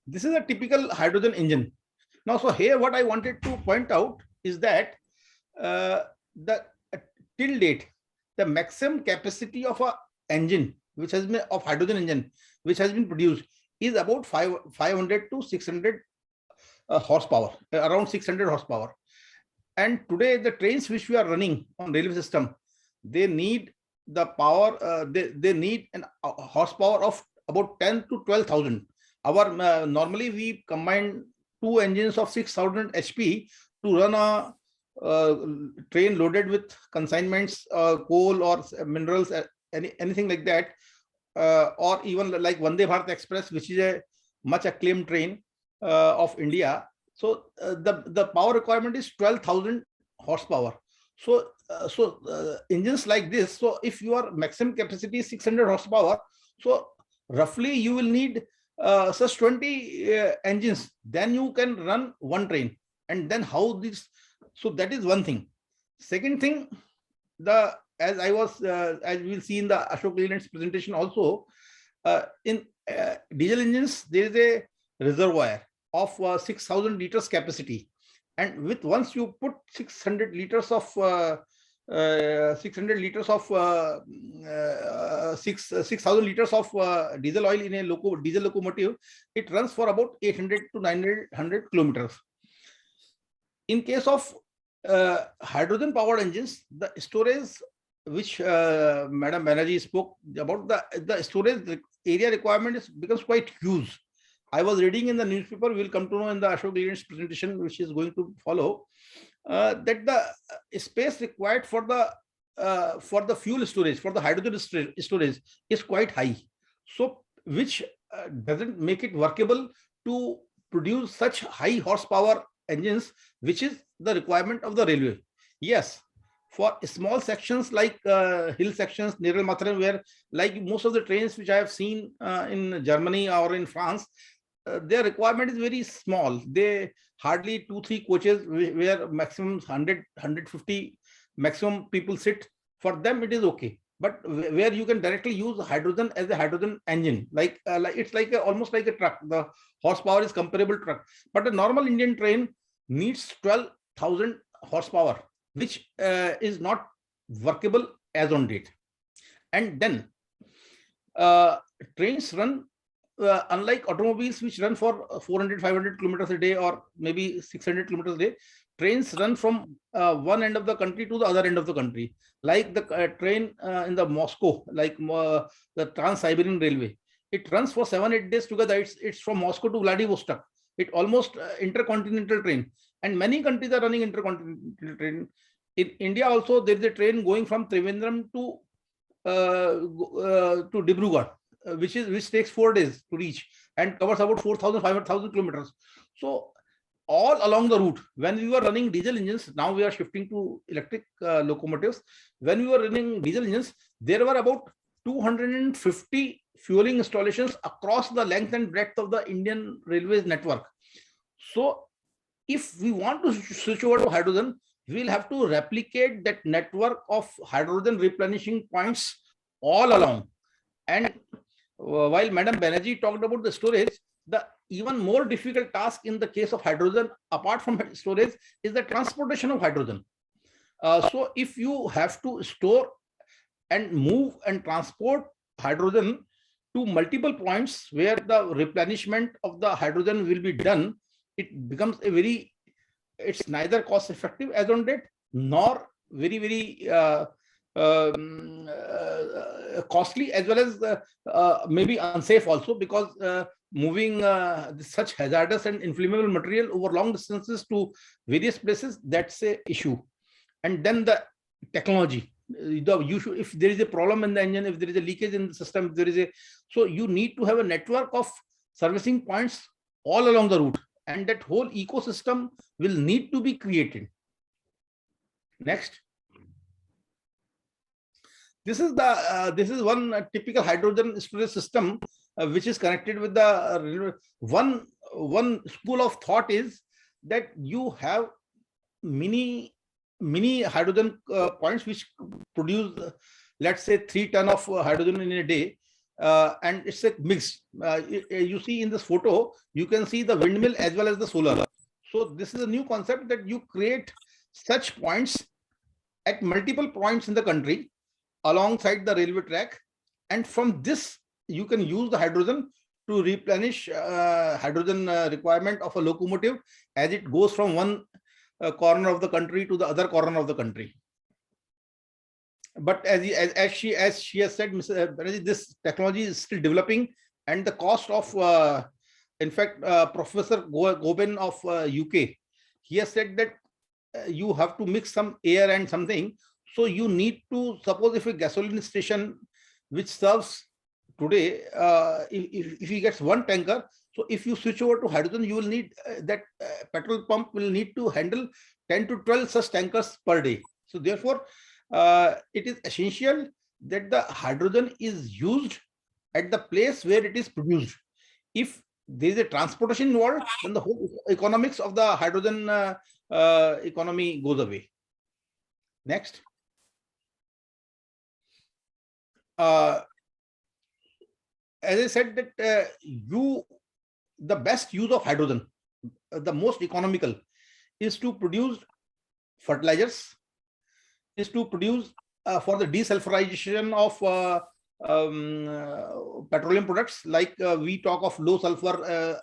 This is a typical hydrogen engine. Now, so here what I wanted to point out is that till date, the maximum capacity of a engine, which has been of hydrogen engine, which has been produced, is about 500 to 600 horsepower, around 600 horsepower. And today, the trains which we are running on railway system, they need the power. They need a horsepower of about 10 to 12,000. Our normally we combine two engines of 6,000 HP to run a train loaded with consignments, coal or minerals, anything like that, or even like Vande Bharat Express, which is a much acclaimed train of India. So the power requirement is 12,000 horsepower. So engines like this. So if your maximum capacity is 600 horsepower, so roughly you will need such 20 engines. Then you can run one train. And then how this? So that is one thing. Second thing, as we will see in the Ashok Leyland's presentation also, in diesel engines there is a reservoir of 6,000 liters capacity, and once you put 600 liters of 6,000 liters of diesel oil in a diesel locomotive, it runs for about 800 to 900 kilometers. In case of hydrogen powered engines, the storage which Madam Banerjee spoke about, the storage area requirement becomes quite huge. I was reading in the newspaper, we will come to know in the Ashok Leyland's presentation, which is going to follow, that the space required for the fuel storage, for the hydrogen storage is quite high. So which doesn't make it workable to produce such high horsepower engines, which is the requirement of the railway. Yes, for small sections like hill sections, Neral Matharan, where like most of the trains which I have seen in Germany or in France, their requirement is very small. They hardly 2-3 coaches where maximum 100, 150 maximum people sit. For them, it is okay. But where you can directly use hydrogen as a hydrogen engine, like it's like almost like a truck. The horsepower is comparable to truck. But a normal Indian train needs 12,000 horsepower, which is not workable as on date. And then trains run, unlike automobiles which run for 400, 500 kilometers a day or maybe 600 kilometers a day, trains run from one end of the country to the other end of the country, like the train in the Moscow, like the Trans-Siberian Railway. It runs for 7-8 days together. It's from Moscow to Vladivostok. It almost intercontinental train, and many countries are running intercontinental train. In India also, there is a train going from Trivandrum to Dibrugarh, which takes 4 days to reach and covers about 4,000-500,000 kilometers. So all along the route, when we were running diesel engines, now we are shifting to electric locomotives. When we were running diesel engines, there were about 250 fueling installations across the length and breadth of the Indian Railways network. So if we want to switch over to hydrogen, we'll have to replicate that network of hydrogen replenishing points all along. And while Madam Banerjee talked about the storage, the even more difficult task in the case of hydrogen, apart from storage, is the transportation of hydrogen. So if you have to store and move and transport hydrogen to multiple points where the replenishment of the hydrogen will be done, it becomes it's neither cost effective as on date, nor very costly, as well as maybe unsafe also, because moving such hazardous and inflammable material over long distances to various places, that's a issue. And then the technology, if there is a problem in the engine, if there is a leakage in the system, so you need to have a network of servicing points all along the route, and that whole ecosystem will need to be created. Next. This is one typical hydrogen storage system which is connected with the one school of thought is that you have mini hydrogen points which produce let's say 3 tons of hydrogen in a day, and it's a mix. You see in this photo, you can see the windmill as well as the solar. So this is a new concept that you create such points at multiple points in the country alongside the railway track, and from this you can use the hydrogen to replenish hydrogen requirement of a locomotive as it goes from one corner of the country to the other corner of the country. But as she has said, Mr. Banerjee, this technology is still developing, and the cost of in fact Professor Gopi of UK, he has said that you have to mix some air and something. So you need to, suppose if a gasoline station which serves today, if he gets one tanker, so if you switch over to hydrogen, you will need that petrol pump will need to handle 10 to 12 such tankers per day. So therefore, it is essential that the hydrogen is used at the place where it is produced. If there is a transportation involved, then the whole economics of the hydrogen economy goes away. Next. As I said that the best use of hydrogen, the most economical, is to produce fertilizers, is to produce for the desulfurization of petroleum products, like we talk of low sulfur,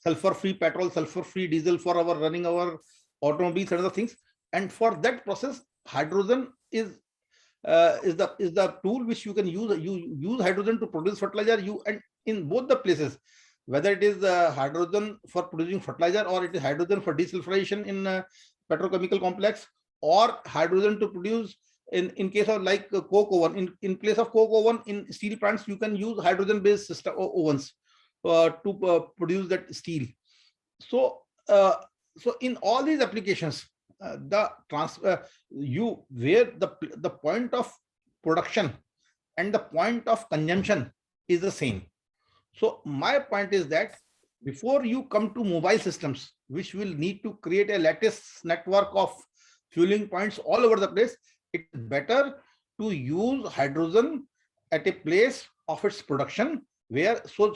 sulfur-free petrol, sulfur-free diesel for our running our automobiles and other things. And for that process, hydrogen is the tool which you can use. You use hydrogen to produce fertilizer. And in both the places, whether it is hydrogen for producing fertilizer, or it is hydrogen for desulfurization in petrochemical complex, or hydrogen to produce in case of like coke oven. In place of coke oven in steel plants, you can use hydrogen based system ovens to produce that steel. So so in all these applications, the point of production and the point of consumption is the same. So my point is that before you come to mobile systems, which will need to create a lattice network of fueling points all over the place, it is better to use hydrogen at a place of its production, where so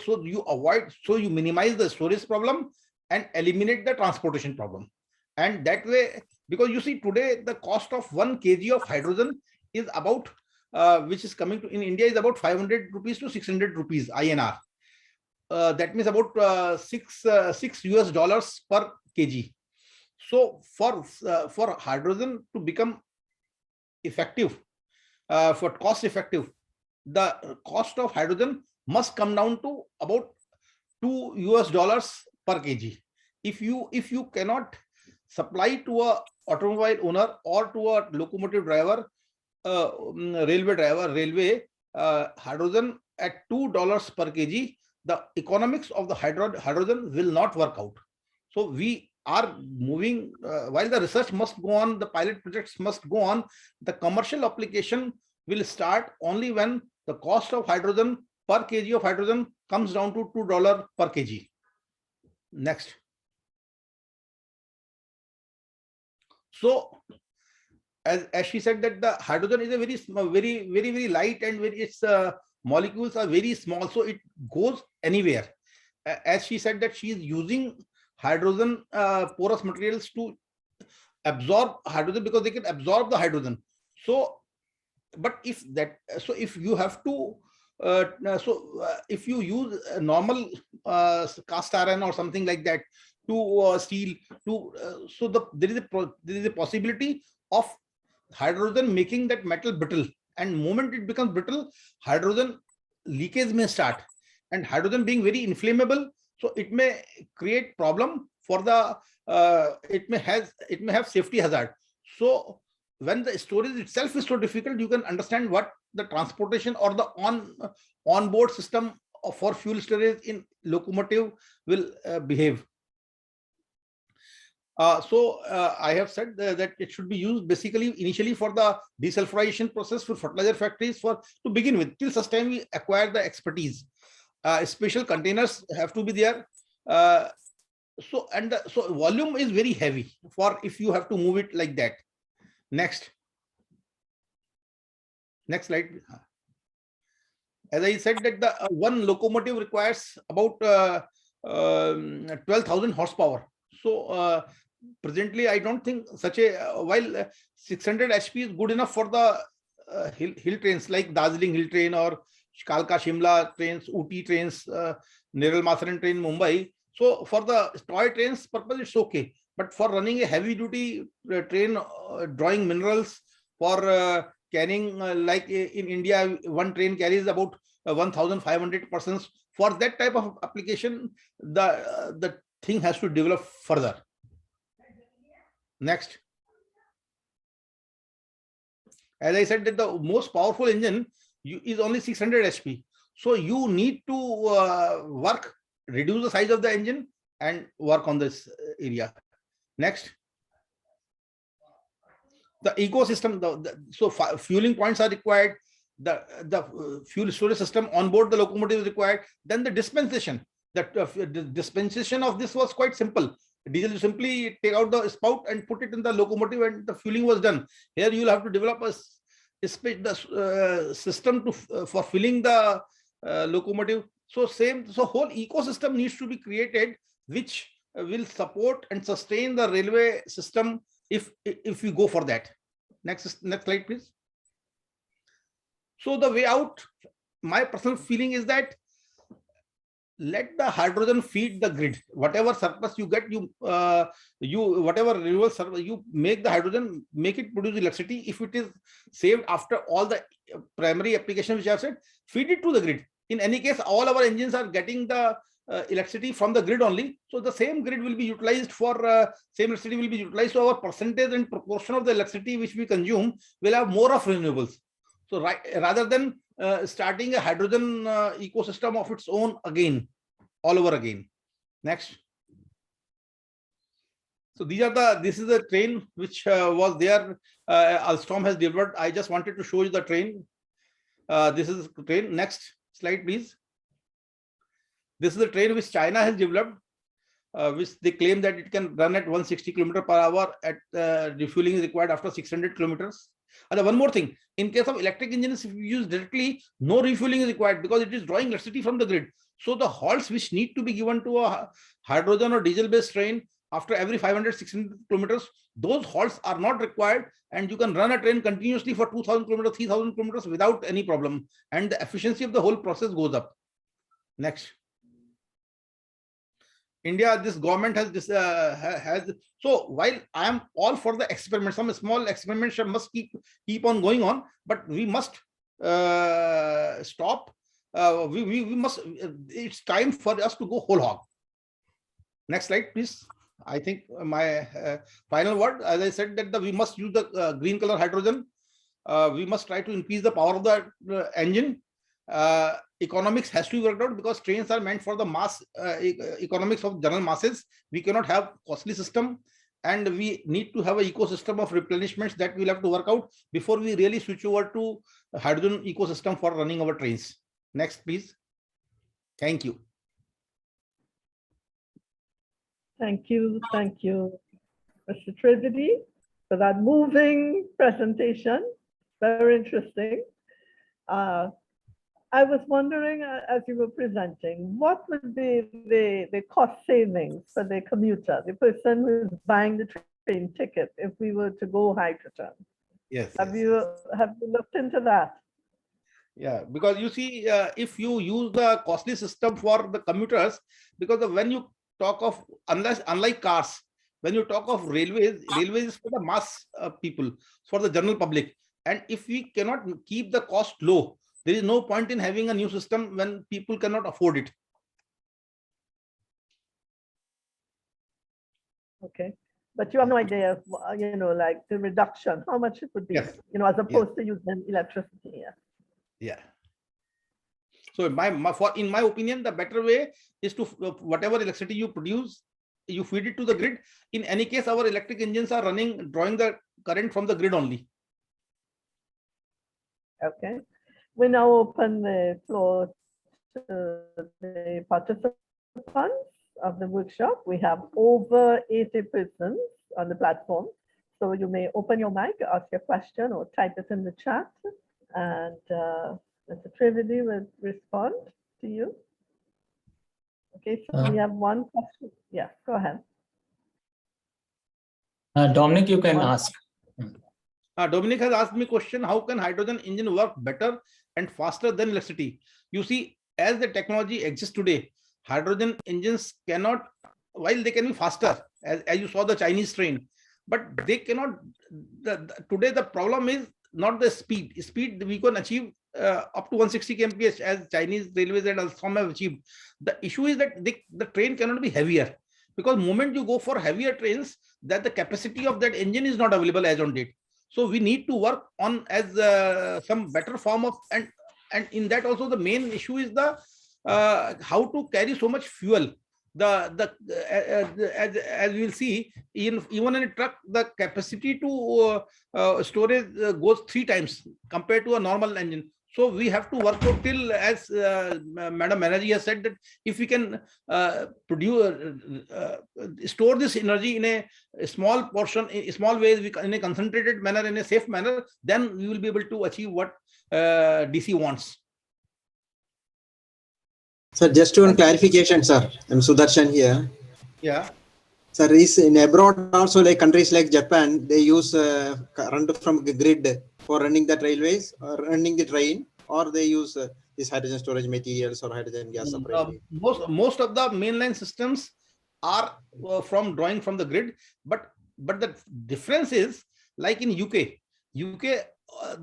you minimize the storage problem and eliminate the transportation problem. And that way, because you see today the cost of 1 kg of hydrogen is about which is coming to in India is about 500 rupees to 600 rupees INR. That means about $6 per kg. So for hydrogen to become effective, for cost effective, the cost of hydrogen must come down to about $2 per kg. If you cannot supply to a automobile owner or to a locomotive driver, railway hydrogen at $2 per kg, the economics of the hydrogen will not work out. So we are moving, while the research must go on, the pilot projects must go on, the commercial application will start only when the cost of hydrogen per kg of hydrogen comes down to $2 per kg. Next. So as she said that the hydrogen is a very light and its molecules are very small, so it goes anywhere. As she said that she is using hydrogen porous materials to absorb hydrogen because they can absorb the hydrogen. So but if you have to if you use a normal cast iron or something like that to steel to so there is a possibility of hydrogen making that metal brittle, and moment it becomes brittle, hydrogen leakage may start, and hydrogen being very inflammable, so it may create problem for the it may have safety hazard. So when the storage itself is so difficult, you can understand what the transportation or the onboard system for fuel storage in locomotive will behave. I have said that it should be used basically initially for the desulfurization process for fertilizer factories to begin with, till such time we acquire the expertise. Special containers have to be there. So volume is very heavy for if you have to move it like that. Next slide. As I said that the one locomotive requires about 12,000 horsepower. So presently I don't think such a while 600 HP is good enough for the hill trains like Darjeeling Hill Train or Kalka Shimla trains, Ooty trains, Neral Masaran train, Mumbai. So for the toy trains purpose it's okay, but for running a heavy duty train drawing minerals, for carrying like in India one train carries about 1,500 persons, for that type of application the thing has to develop further. Next. As I said that the most powerful engine is only 600 HP. So you need to reduce the size of the engine and work on this area. Next. The ecosystem, so fueling points are required. The fuel storage system on board the locomotive is required. Then the dispensation. The dispensation of this was quite simple. Diesel, you simply take out the spout and put it in the locomotive and the fueling was done. Here you will have to develop a system for filling the locomotive. So whole ecosystem needs to be created which will support and sustain the railway system if we go for that. Next slide, please. So the way out, my personal feeling is that let the hydrogen feed the grid. Whatever surplus you get, whatever renewable surplus, you make the hydrogen, make it produce electricity. If it is saved after all the primary applications which I have said, feed it to the grid. In any case, all our engines are getting the electricity from the grid only. So the same grid will be utilized for same electricity will be utilized. So our percentage and proportion of the electricity which we consume will have more of renewables. So rather than starting a hydrogen ecosystem of its own again, all over again. Next. So this is the train which was there. Alstom has developed. I just wanted to show you the train. This is the train. Next slide, please. This is the train which China has developed, which they claim that it can run at 160 km/h at refueling is required after 600 kilometers. And one more thing, in case of electric engines, if you use directly, no refueling is required because it is drawing electricity from the grid. So the halts which need to be given to a hydrogen or diesel based train after every 500-600 kilometers, those halts are not required, and you can run a train continuously for 2,000 kilometers, 3,000 kilometers without any problem, and the efficiency of the whole process goes up. Next. India, this government has this has. So while I am all for the experiment, some small experiments must keep on going on, but we must stop. We must. It's time for us to go whole hog. Next slide, please. I think my final word, as I said, that we must use the green color hydrogen. We must try to increase the power of the engine. Economics has to be worked out because trains are meant for the mass economics of general masses. We cannot have costly system, and we need to have an ecosystem of replenishments that we'll have to work out before we really switch over to hydrogen ecosystem for running our trains. Next, please. Thank you. Thank you, Mr. Trivedi, for that moving presentation. Very interesting. I was wondering, as you were presenting, what would be the cost savings for the commuter, the person who is buying the train ticket, if we were to go hydrogen? Yes. Have you looked into that? Yeah, because you see, if you use the costly system for the commuters, because when you talk of, unlike cars, when you talk of railways is for the mass people, for the general public. And if we cannot keep the cost low, there is no point in having a new system when people cannot afford it. Okay, but you have no idea, like the reduction, how much it would be, Yes. As opposed to using electricity. Yeah. So in my opinion, the better way is to whatever electricity you produce, you feed it to the grid. In any case, our electric engines are drawing the current from the grid only. Okay. We now open the floor to the participants of the workshop. We have over 80 persons on the platform. So you may open your mic, ask your question, or type it in the chat. And Mr. Trivedi will respond to you. Okay, so we have one question. Yeah, go ahead. Dominic, you can ask. Dominic has asked me a question: how can hydrogen engine work better and faster than electricity? You see, as the technology exists today, hydrogen engines cannot, while they can be faster, as you saw the Chinese train, but they cannot. Today the problem is not the speed. Speed we can achieve up to 160 kmph as Chinese railways and some have achieved. The issue is that the train cannot be heavier, because moment you go for heavier trains, that the capacity of that engine is not available as on date. So we need to work on as some better form of, and in that also the main issue is the how to carry so much fuel. As we will see, even in a truck, the capacity to storage goes 3 times compared to a normal engine. So we have to work out till, as Madam Banerjee has said, that if we can store this energy in a small portion, in small ways, in a concentrated manner, in a safe manner, then we will be able to achieve what DC wants. Sir, just one clarification, sir. I'm Sudarsan here. Yeah. Sir, is in abroad also, like countries like Japan, they use current from the grid for running the railways or running the train, or they use these hydrogen storage materials or hydrogen gas separately? Most of the mainline systems are from drawing from the grid, but the difference is, like in UK,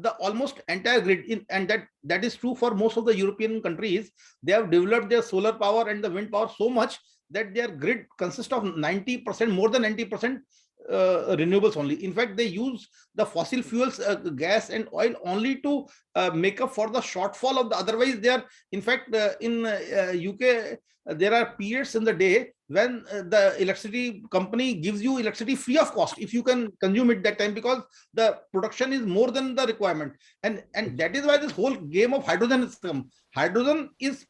the almost entire grid, and that is true for most of the European countries. They have developed their solar power and the wind power so much that their grid consists of 90%, more than 90% renewables only. In fact, they use the fossil fuels, gas and oil only to make up for the shortfall of the, otherwise they are, in fact, in UK, there are periods in the day when the electricity company gives you electricity free of cost if you can consume it that time, because the production is more than the requirement. And that is why this whole game of hydrogen is come. Hydrogen is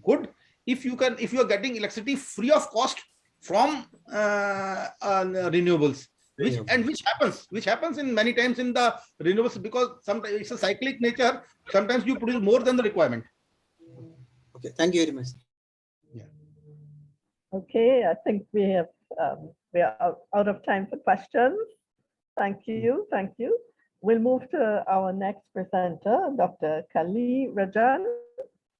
good if you are getting electricity free of cost from renewables, which happens in many times in the renewables, because sometimes it's a cyclic nature. Sometimes you produce more than the requirement. Okay, thank you very much. Yeah. Okay, I think we are out of time for questions. Thank you. We'll move to our next presenter, Dr. Kalirajan,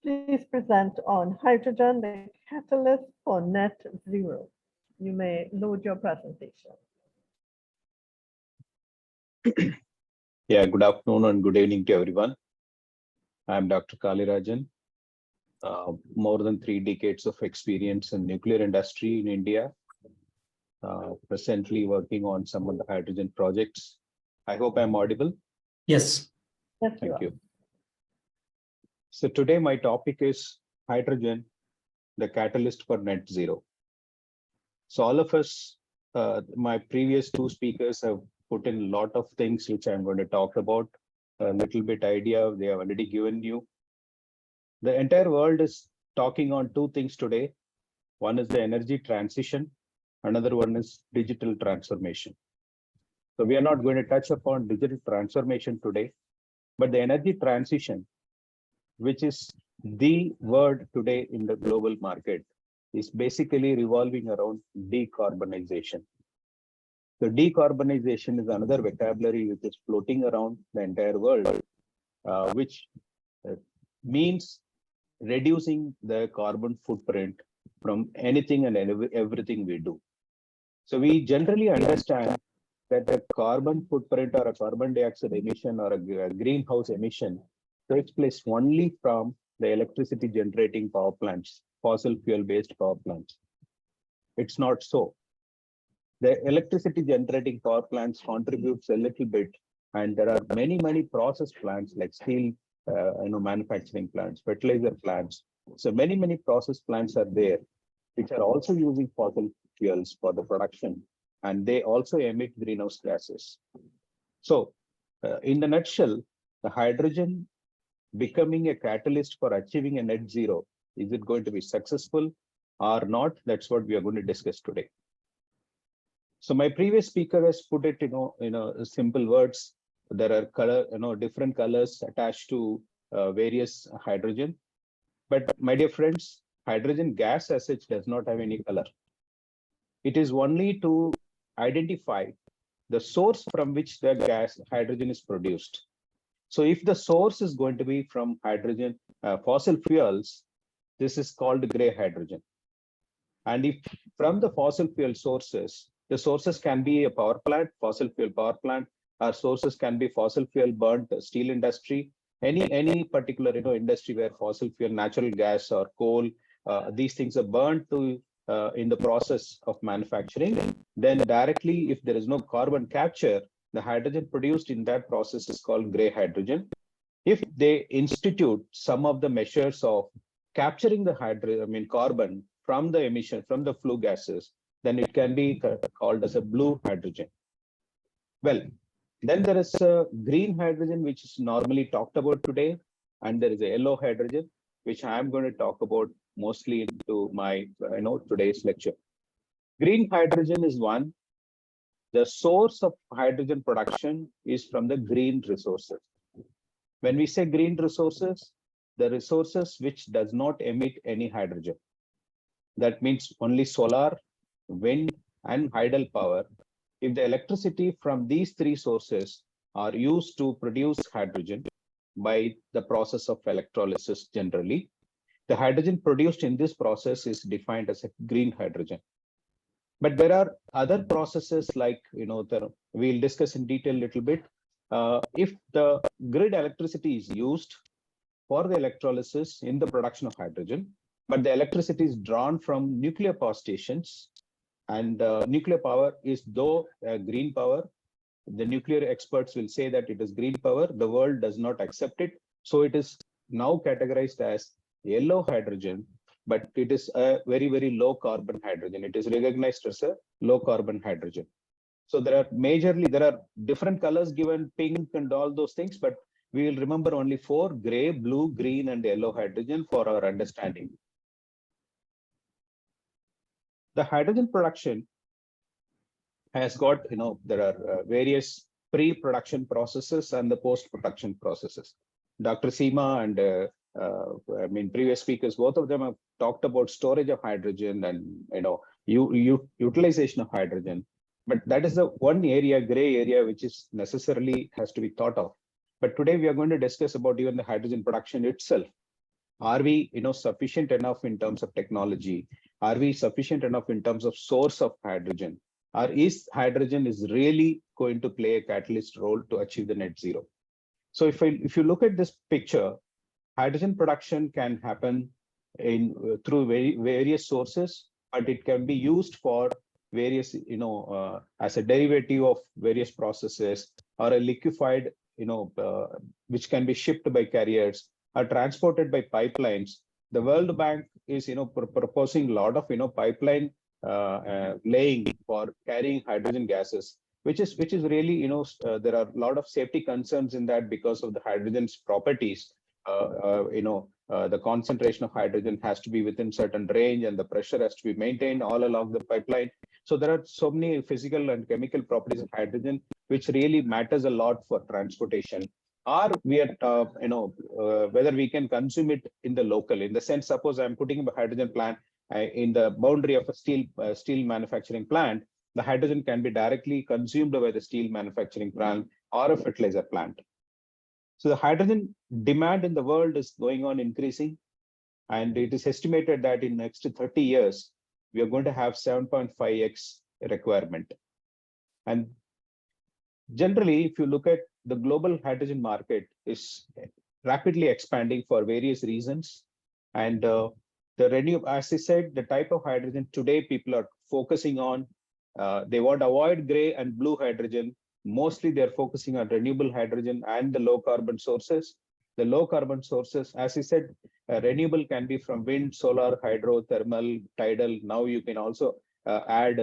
please present on hydrogen, the catalyst for net zero. You may load your presentation. Yeah, good afternoon and good evening to everyone. I'm Dr. Kalirajan. More than 3 decades of experience in nuclear industry in India. Presently working on some of the hydrogen projects. I hope I'm audible. Yes. Yes, Thank are. you. So today my topic is hydrogen, the catalyst for net zero. So all of us, my previous 2 speakers have put in a lot of things which I'm going to talk about. A little bit idea they have already given you. The entire world is talking on 2 things today. One is the energy transition. Another one is digital transformation. So we are not going to touch upon digital transformation today, but the energy transition, which is the word today in the global market, is basically revolving around decarbonization. So decarbonization is another vocabulary which is floating around the entire world, which means reducing the carbon footprint from anything and everything we do. So we generally understand that a carbon footprint or a carbon dioxide emission or a greenhouse emission takes place only from the electricity generating power plants, fossil fuel based power plants. It's not so. The electricity generating power plants contributes a little bit, and there are many process plants like steel, manufacturing plants, fertilizer plants. So many process plants are there, which are also using fossil fuels for the production, and they also emit greenhouse gases. So in the nutshell, the hydrogen becoming a catalyst for achieving a net zero, is it going to be successful or not? That's what we are going to discuss today. So my previous speaker has put it, simple words. There are different colors attached to various hydrogen. But my dear friends, hydrogen gas as such does not have any color. It is only to identify the source from which the hydrogen is produced. So if the source is going to be from hydrogen, fossil fuels, this is called gray hydrogen. And if from the fossil fuel sources, the sources can be a power plant, fossil fuel power plant, or sources can be fossil fuel burnt steel industry, any particular industry where fossil fuel, natural gas or coal, these things are burnt to in the process of manufacturing. Then directly, if there is no carbon capture, the hydrogen produced in that process is called gray hydrogen. If they institute some of the measures of capturing the carbon from the emission, from the flue gases, then it can be called as a blue hydrogen. Well, then there is a green hydrogen, which is normally talked about today, and there is a yellow hydrogen, which I am going to talk about mostly into my today's lecture. Green hydrogen is one. The source of hydrogen production is from the green resources. When we say green resources, the resources which does not emit any hydrogen. That means only solar, wind, and tidal power. If the electricity from these 3 sources are used to produce hydrogen by the process of electrolysis generally, the hydrogen produced in this process is defined as a green hydrogen. But there are other processes like, we'll discuss in detail a little bit. If the grid electricity is used for the electrolysis in the production of hydrogen, but the electricity is drawn from nuclear power stations, and nuclear power is though green power, the nuclear experts will say that it is green power. The world does not accept it. So it is now categorized as yellow hydrogen, but it is a very low carbon hydrogen. It is recognized as a low carbon hydrogen. So there are different colors given, pink and all those things, but we will remember only 4: gray, blue, green, and yellow hydrogen for our understanding. The hydrogen production has got, there are various pre-production processes and the post-production processes. Dr. Seema and previous speakers, both of them have talked about storage of hydrogen and utilization of hydrogen. But that is the one area, gray area, which is necessarily has to be thought of. But today we are going to discuss about even the hydrogen production itself. Are we, sufficient enough in terms of technology? Are we sufficient enough in terms of source of hydrogen? Or is hydrogen is really going to play a catalyst role to achieve the net zero? So if you look at this picture, hydrogen production can happen through various sources, but it can be used for various, as a derivative of various processes, or a liquefied, which can be shipped by carriers or transported by pipelines. The World Bank is, proposing a lot of, pipeline laying for carrying hydrogen gases, which is really, there are a lot of safety concerns in that because of the hydrogen's properties. The concentration of hydrogen has to be within certain range, and the pressure has to be maintained all along the pipeline. So there are so many physical and chemical properties of hydrogen, which really matters a lot for transportation. Or we are, whether we can consume it in the local, in the sense, suppose I'm putting a hydrogen plant in the boundary of a steel manufacturing plant, the hydrogen can be directly consumed by the steel manufacturing plant or a fertilizer plant. So the hydrogen demand in the world is going on increasing, and it is estimated that in next 30 years, we are going to have 7.5x requirement. And generally, if you look at the global hydrogen market is rapidly expanding for various reasons. And the renewable, as I said, the type of hydrogen today people are focusing on, they want to avoid gray and blue hydrogen. Mostly they're focusing on renewable hydrogen and the low carbon sources. The low carbon sources, as I said, renewable can be from wind, solar, hydro, thermal, tidal. Now you can also add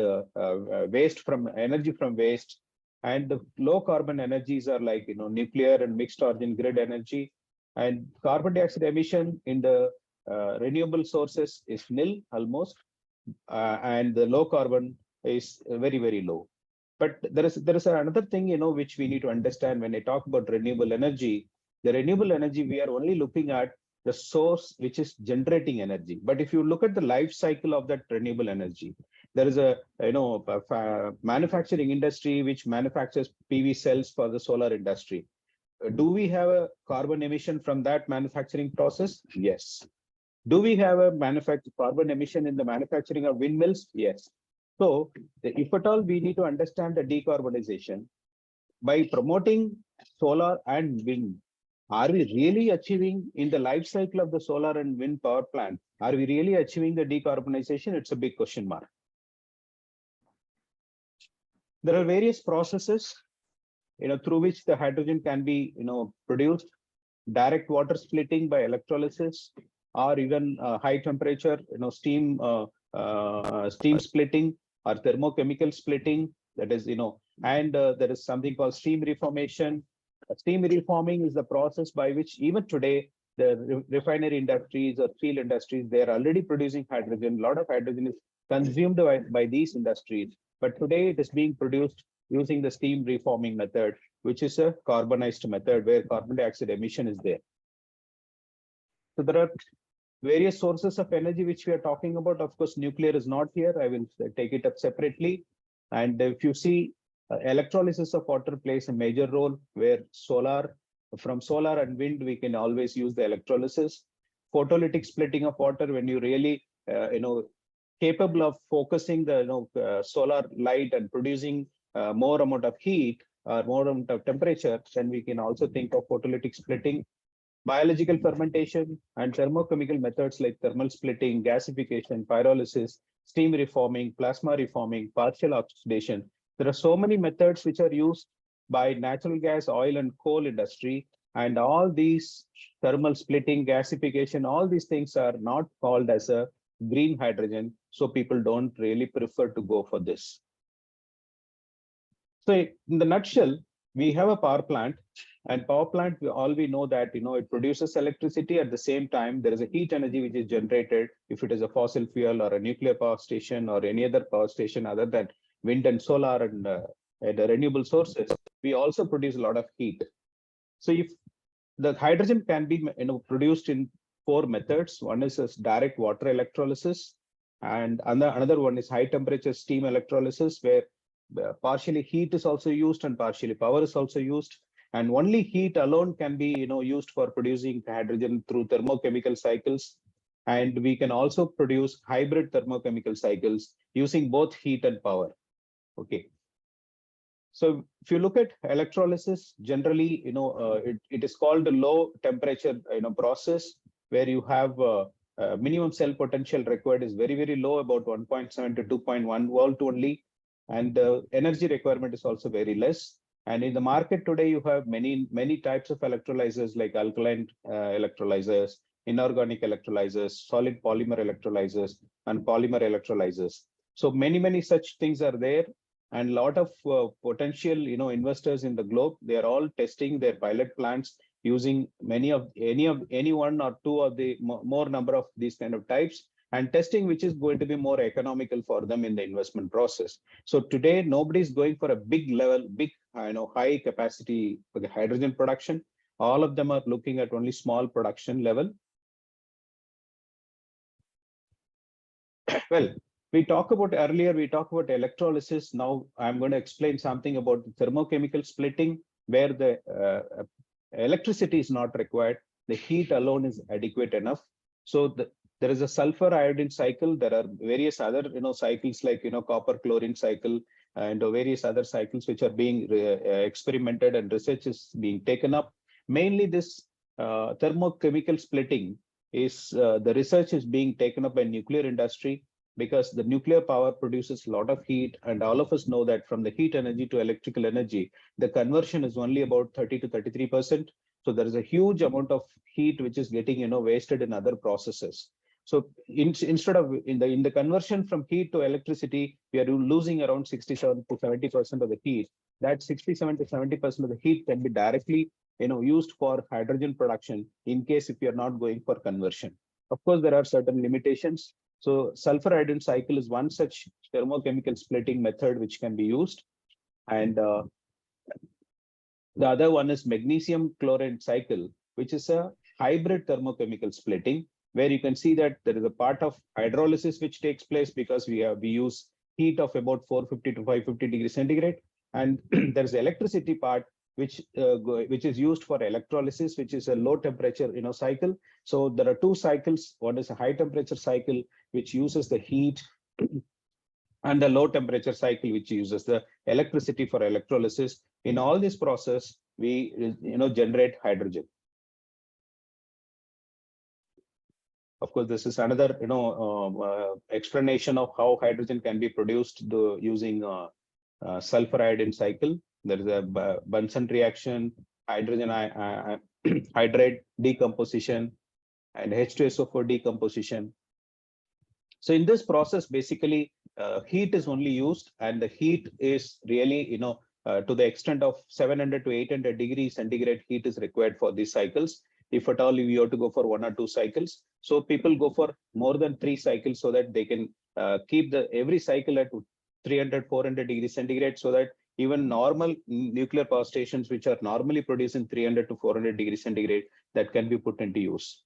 waste from energy from waste. And the low carbon energies are like, nuclear and mixed origin grid energy. And carbon dioxide emission in the renewable sources is nil almost. And the low carbon is very, very low. But there is another thing, which we need to understand when I talk about renewable energy. The renewable energy, we are only looking at the source which is generating energy. But if you look at the life cycle of that renewable energy, there is a manufacturing industry which manufactures PV cells for the solar industry. Do we have a carbon emission from that manufacturing process? Yes. Do we have a carbon emission in the manufacturing of windmills? Yes. So if at all we need to understand the decarbonization by promoting solar and wind, are we really achieving in the life cycle of the solar and wind power plant? Are we really achieving the decarbonization? It's a big question mark. There are various processes, through which the hydrogen can be, produced. Direct water splitting by electrolysis, or even high temperature, steam splitting or thermochemical splitting. That is, and there is something called steam reformation. Steam reforming is the process by which even today the refinery industries or steel industries, they are already producing hydrogen. A lot of hydrogen is consumed by these industries, but today it is being produced using the steam reforming method, which is a carbonized method where carbon dioxide emission is there. So there are various sources of energy which we are talking about. Of course, nuclear is not here. I will take it up separately. And if you see, electrolysis of water plays a major role, where from solar and wind, we can always use the electrolysis. Photolytic splitting of water, when you really, capable of focusing the solar light and producing more amount of heat or more amount of temperature, then we can also think of photolytic splitting. Biological fermentation and thermochemical methods like thermal splitting, gasification, pyrolysis, steam reforming, plasma reforming, partial oxidation. There are so many methods which are used by natural gas, oil, and coal industry. And all these thermal splitting, gasification, all these things are not called as a green hydrogen. So people don't really prefer to go for this. So in the nutshell, we have a power plant, and power plant, we know that, it produces electricity. At the same time, there is a heat energy which is generated. If it is a fossil fuel or a nuclear power station or any other power station other than wind and solar and the renewable sources, we also produce a lot of heat. So if the hydrogen can be produced in 4 methods. One is direct water electrolysis, and another one is high temperature steam electrolysis, where partially heat is also used and partially power is also used. And only heat alone can be, used for producing hydrogen through thermochemical cycles. And we can also produce hybrid thermochemical cycles using both heat and power. Okay. So if you look at electrolysis, generally, it is called a low temperature, process where you have minimum cell potential required is very, very low, about 1.7 to 2.1 volt only. And the energy requirement is also very less. And in the market today, you have many types of electrolyzers like alkaline electrolyzers, inorganic electrolyzers, solid polymer electrolyzers, and polymer electrolyzers. So many such things are there. And a lot of potential, investors in the globe, they are all testing their pilot plants using any one or two of the more number of these kind of types, and testing which is going to be more economical for them in the investment process. So today, nobody's going for a big level, high capacity for the hydrogen production. All of them are looking at only small production level. Well, we talked about electrolysis. Now I'm going to explain something about the thermochemical splitting, where the electricity is not required. The heat alone is adequate enough. So there is a sulfur iodine cycle. There are various other cycles like copper chlorine cycle and various other cycles which are being experimented, and research is being taken up. Mainly this thermochemical splitting is the research is being taken up by nuclear industry, because the nuclear power produces a lot of heat, and all of us know that from the heat energy to electrical energy, the conversion is only about 30 to 33%. So there is a huge amount of heat which is getting wasted in other processes. So instead of in the conversion from heat to electricity, we are losing around 67 to 70% of the heat. That 67 to 70% of the heat can be directly used for hydrogen production in case if you are not going for conversion. Of course, there are certain limitations. So sulfur iodine cycle is one such thermochemical splitting method which can be used. And the other one is magnesium chloride cycle, which is a hybrid thermochemical splitting, where you can see that there is a part of hydrolysis which takes place because we use heat of about 450 to 550 degrees centigrade. And there is the electricity part which is used for electrolysis, which is a low temperature cycle. So there are two cycles. One is a high temperature cycle which uses the heat, and the low temperature cycle which uses the electricity for electrolysis. In all this process, we generate hydrogen. Of course, this is another explanation of how hydrogen can be produced using sulfur iodine cycle. There is a Bunsen reaction, hydrogen hydrate decomposition, and H2SO4 decomposition. So in this process, basically, heat is only used, and the heat is really, to the extent of 700 to 800 degrees centigrade heat is required for these cycles. If at all you have to go for 1 or 2 cycles, so people go for more than 3 cycles so that they can keep every cycle at 300, 400 degrees centigrade, so that even normal nuclear power stations, which are normally producing 300 to 400 degrees centigrade, that can be put into use.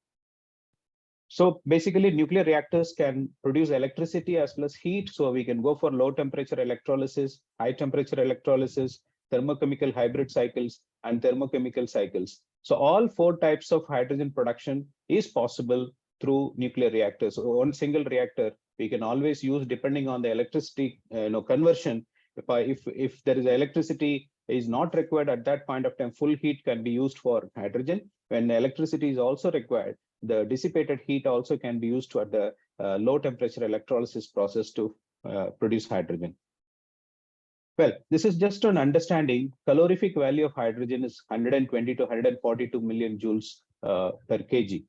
So basically, nuclear reactors can produce electricity as well as heat. So we can go for low temperature electrolysis, high temperature electrolysis, thermochemical hybrid cycles, and thermochemical cycles. So all 4 types of hydrogen production is possible through nuclear reactors. So one single reactor we can always use, depending on the electricity conversion. If there is electricity is not required at that point of time, full heat can be used for hydrogen. When electricity is also required, the dissipated heat also can be used at the low temperature electrolysis process to produce hydrogen. Well, this is just an understanding. Calorific value of hydrogen is 120 to 142 million joules per kg.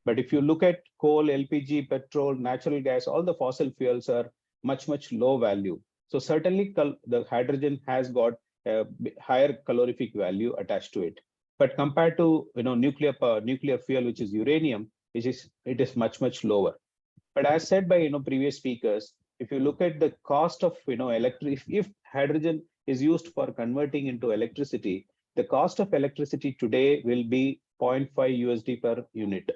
But if you look at coal, LPG, petrol, natural gas, all the fossil fuels are much low value. So certainly the hydrogen has got a higher calorific value attached to it. But compared to nuclear fuel, which is uranium, it is much lower. But as said by previous speakers, if you look at the cost of if hydrogen is used for converting into electricity, the cost of electricity today will be 0.5 USD per unit.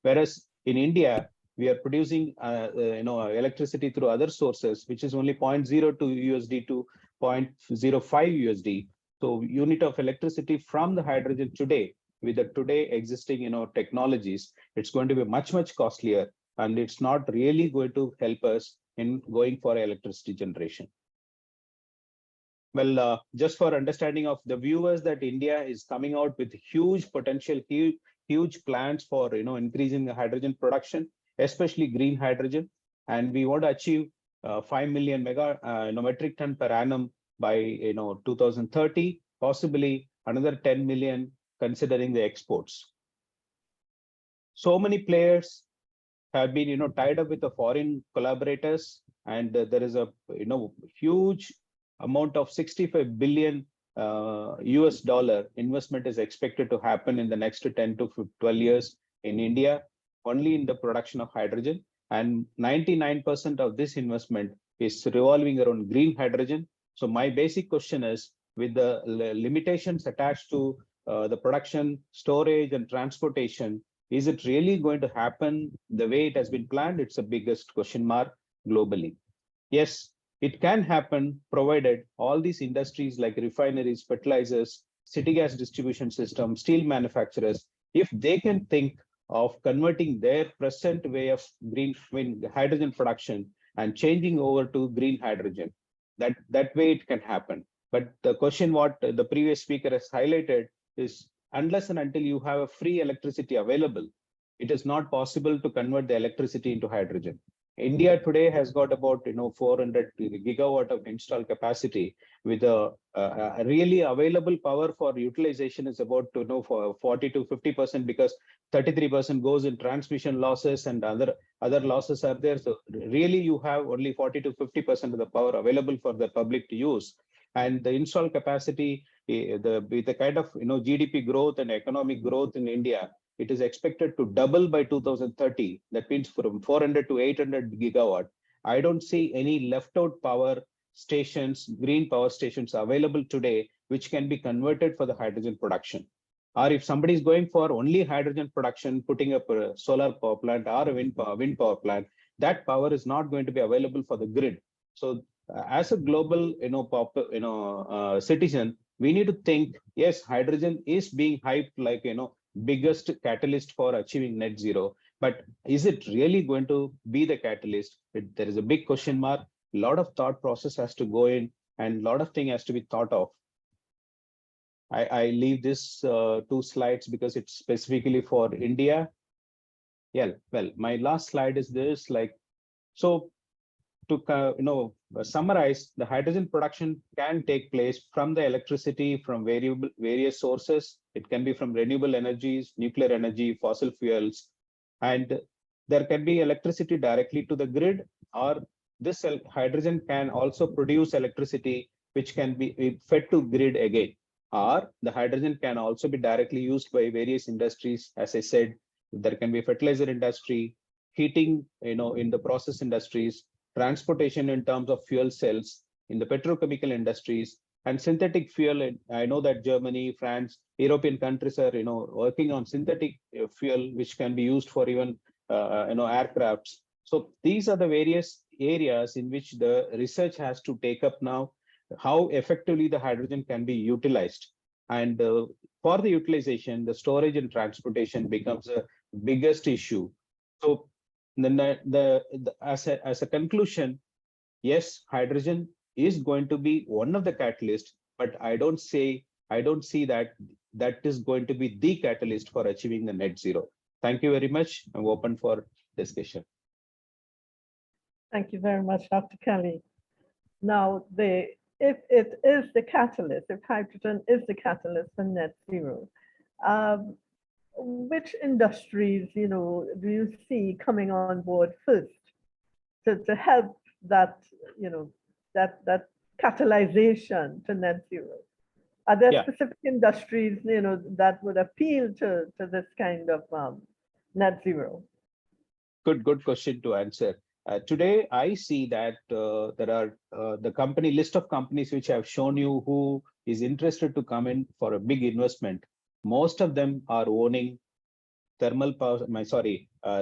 Whereas in India, we are producing electricity through other sources, which is only 0.02 USD to 0.05 USD. So unit of electricity from the hydrogen today, with the today existing technologies, it's going to be much costlier, and it's not really going to help us in going for electricity generation. Well, just for understanding of the viewers, that India is coming out with huge potential, huge plans for increasing the hydrogen production, especially green hydrogen, and we want to achieve 5 million metric ton per annum by 2030, possibly another 10 million considering the exports. So many players have been tied up with the foreign collaborators, and there is a huge amount of 65 billion US dollar investment is expected to happen in the next 10 to 12 years in India, only in the production of hydrogen, and 99% of this investment is revolving around green hydrogen. So my basic question is, with the limitations attached to the production, storage and transportation, is it really going to happen the way it has been planned? It's the biggest question mark globally. Yes, it can happen, provided all these industries like refineries, fertilizers, city gas distribution system, steel manufacturers, if they can think of converting their present way of hydrogen production and changing over to green hydrogen, that way it can happen. But the question what the previous speaker has highlighted is, unless and until you have a free electricity available, it is not possible to convert the electricity into hydrogen. India today has got about 400 gigawatt of installed capacity, with a really available power for utilization is about for 40 to 50%, because 33% goes in transmission losses and other losses are there. So really you have only 40 to 50% of the power available for the public to use. And the installed capacity, with the kind of GDP growth and economic growth in India, it is expected to double by 2030. That means from 400 to 800 gigawatt. I don't see any left out power stations, green power stations available today, which can be converted for the hydrogen production. Or if somebody is going for only hydrogen production, putting up a solar power plant or a wind power plant, that power is not going to be available for the grid. So as a global citizen, we need to think, yes, hydrogen is being hyped like biggest catalyst for achieving net zero, but is it really going to be the catalyst? There is a big question mark. A lot of thought process has to go in, and a lot of things has to be thought of. I leave this 2 slides because it's specifically for India. Yeah, well, my last slide is this, so to summarize, the hydrogen production can take place from the electricity from various sources. It can be from renewable energies, nuclear energy, fossil fuels, and there can be electricity directly to the grid, or this hydrogen can also produce electricity which can be fed to grid again, or the hydrogen can also be directly used by various industries. As I said, there can be fertilizer industry, heating, in the process industries, transportation in terms of fuel cells, in the petrochemical industries, and synthetic fuel. I know that Germany, France, European countries are working on synthetic fuel which can be used for even aircrafts. So these are the various areas in which the research has to take up now, how effectively the hydrogen can be utilized. And for the utilization, the storage and transportation becomes a biggest issue. So then as a conclusion, yes, hydrogen is going to be one of the catalysts, but I don't see that is going to be the catalyst for achieving the net zero. Thank you very much. I'm open for discussion. Thank you very much, Dr. Kelly. Now, if it is the catalyst, if hydrogen is the catalyst for net zero, which industries, do you see coming on board first to help that, that catalyzation to net zero? Are there specific industries, that would appeal to this kind of net zero? Good question to answer. Today, I see that there are the company list of companies which I have shown you who is interested to come in for a big investment. Most of them are owning thermal power,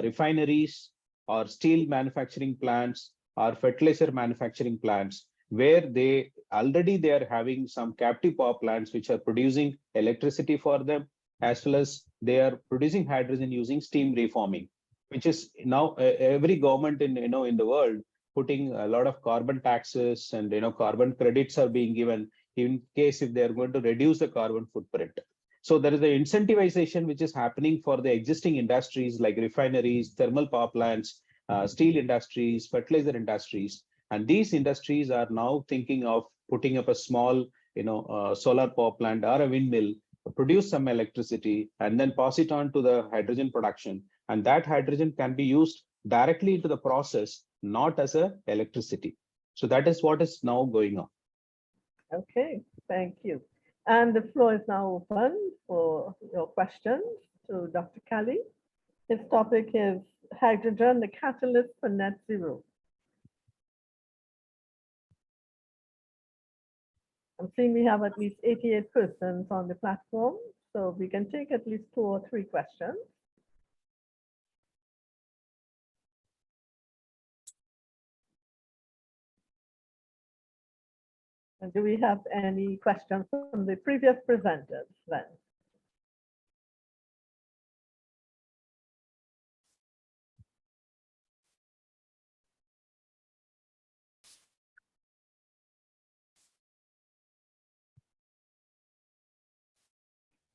refineries or steel manufacturing plants or fertilizer manufacturing plants. where they are having some captive power plants which are producing electricity for them, as well as they are producing hydrogen using steam reforming, which is now every government in the world putting a lot of carbon taxes, and carbon credits are being given in case if they are going to reduce the carbon footprint. So there is the incentivization which is happening for the existing industries like refineries, thermal power plants, steel industries, fertilizer industries. And these industries are now thinking of putting up a small, solar power plant or a windmill, produce some electricity, and then pass it on to the hydrogen production. And that hydrogen can be used directly into the process, not as a electricity. So that is what is now going on. Okay, thank you. And the floor is now open for your questions to Dr. Kali. His topic is hydrogen, the catalyst for net zero. I'm seeing we have at least 88 persons on the platform, so we can take at least 2 or 3 questions. And do we have any questions from the previous presenters then?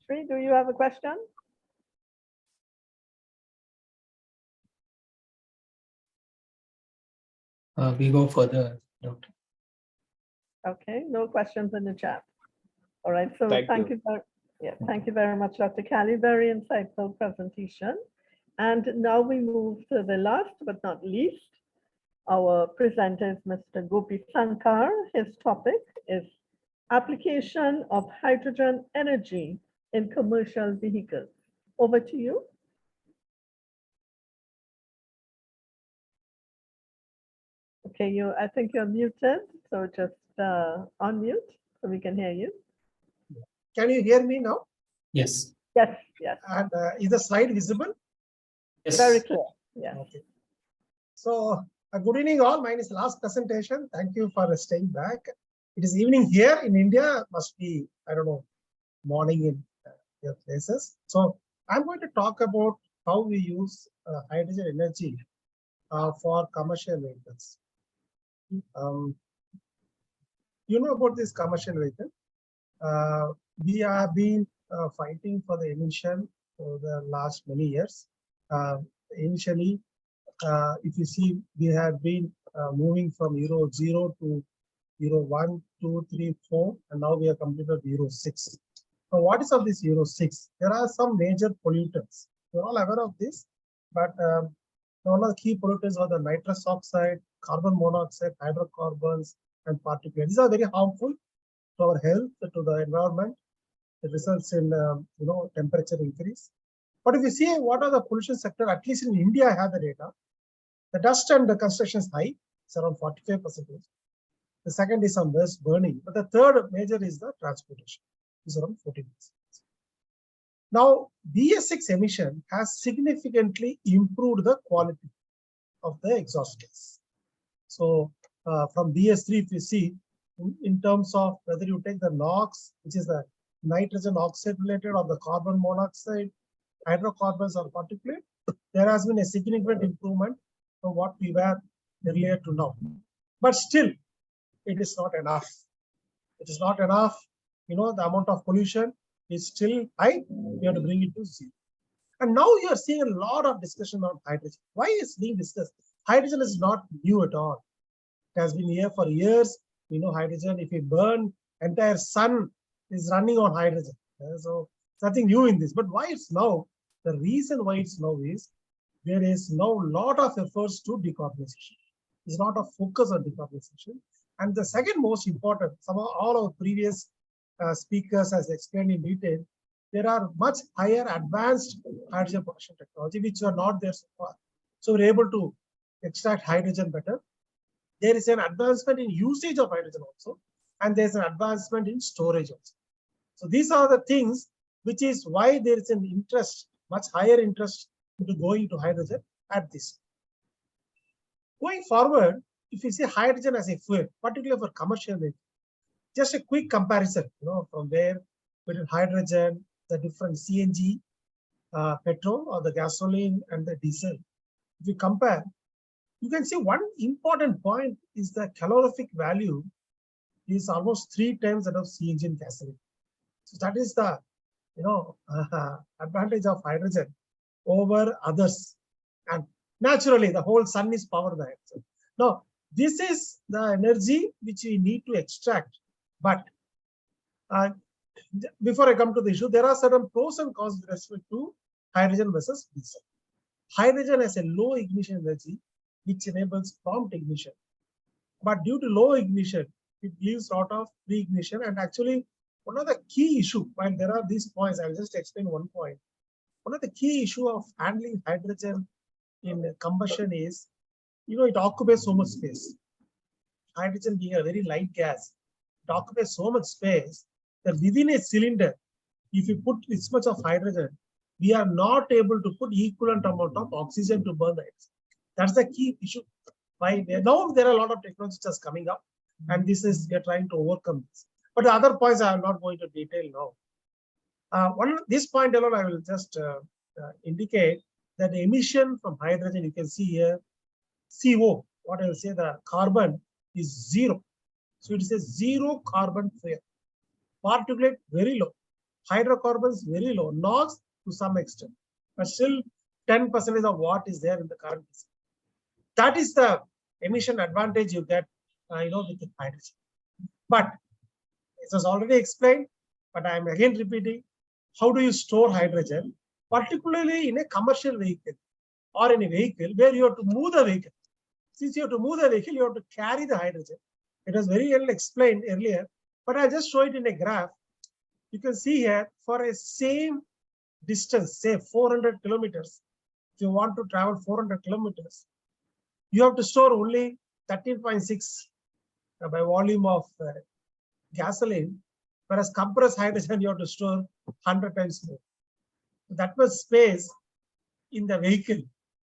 Shri, do you have a question? We go further, Doctor. Okay, no questions in the chat. All right, so thank you very much, Dr. Kali. Very insightful presentation. And now we move to the last but not least. Our presenter is Mr. Gopi Sankar. His topic is application of hydrogen energy in commercial vehicles. Over to you. Okay, I think you're muted, so just unmute so we can hear you. Can you hear me now? Yes. Yes, yes. And is the slide visible? Yes. Very clear. Yeah. Okay. So good evening all. Mine is the last presentation. Thank you for staying back. It is evening here in India. Must be, I don't know, morning in your places. So I'm going to talk about how we use hydrogen energy for commercial vehicles. You know about this commercial vehicle. We have been fighting for the emission for the last many years. Initially, if you see, we have been moving from Euro 0 to Euro 1, 2, 3, 4, and now we have completed Euro 6. So what is of this Euro 6? There are some major pollutants. You're all aware of this, but one of the key pollutants are the nitrous oxide, carbon monoxide, hydrocarbons, and particulates. These are very harmful to our health, to the environment. It results in temperature increase. But if you see what are the pollution sector, at least in India, I have the data. The dust and the construction is high. It's around 45%. The second is some waste burning. But the third major is the transportation. It's around 14%. Now, BS6 emission has significantly improved the quality of the exhaust gas. So from BS3, if you see, in terms of whether you take the NOx, which is the nitrogen oxide related, or the carbon monoxide, hydrocarbons or particulate, there has been a significant improvement from what we were earlier to now. But still, it is not enough. It is not enough. The amount of pollution is still high. We have to bring it to zero. And now you are seeing a lot of discussion on hydrogen. Why is being discussed? Hydrogen is not new at all. It has been here for years. We know hydrogen, if you burn, entire sun is running on hydrogen. So nothing new in this. But why it's now? The reason why it's now is there is now a lot of efforts to decarbonization. There's a lot of focus on decarbonization. And the second most important, all our previous speakers has explained in detail, there are much higher advanced hydrogen production technology, which are not there so far. So we're able to extract hydrogen better. There is an advancement in usage of hydrogen also, and there's an advancement in storage also. So these are the things which is why there is an interest, much higher interest into going to hydrogen at this. Going forward, if you say hydrogen as a fuel, particularly for commercial vehicle, just a quick comparison, from where between hydrogen, the different CNG, petrol or the gasoline and the diesel. If you compare, you can see one important point is the calorific value is almost 3 times that of CNG and gasoline. So that is the advantage of hydrogen over others. And naturally, the whole sun is powered by it. Now, this is the energy which we need to extract. But before I come to the issue, there are certain pros and cons with respect to hydrogen versus diesel. Hydrogen has a low ignition energy, which enables prompt ignition. But due to low ignition, it leaves a lot of pre-ignition. And actually, one of the key issue, while there are these points, I'll just explain one point. One of the key issue of handling hydrogen in combustion is, it occupies so much space. Hydrogen being a very light gas, it occupies so much space that within a cylinder, if you put this much of hydrogen, we are not able to put equivalent amount of oxygen to burn the hydrogen. That's the key issue. Now there are a lot of technologies just coming up, and we are trying to overcome this. But the other points I am not going to detail now. This point alone, I will just indicate that the emission from hydrogen, you can see here, CO, what I will say, the carbon is 0. So it is a 0 carbon fuel. Particulate very low. Hydrocarbons very low. NOx to some extent. But still 10% of what is there in the current. That is the emission advantage you get with the hydrogen. But it was already explained, but I am again repeating, how do you store hydrogen, particularly in a commercial vehicle or in a vehicle where you have to move the vehicle. Since you have to move the vehicle, you have to carry the hydrogen. It was very well explained earlier, but I'll just show it in a graph. You can see here, for a same distance, say 400 kilometers, if you want to travel 400 kilometers, you have to store only 13.6 by volume of gasoline, whereas compressed hydrogen, you have to store 100 times more. That much space in the vehicle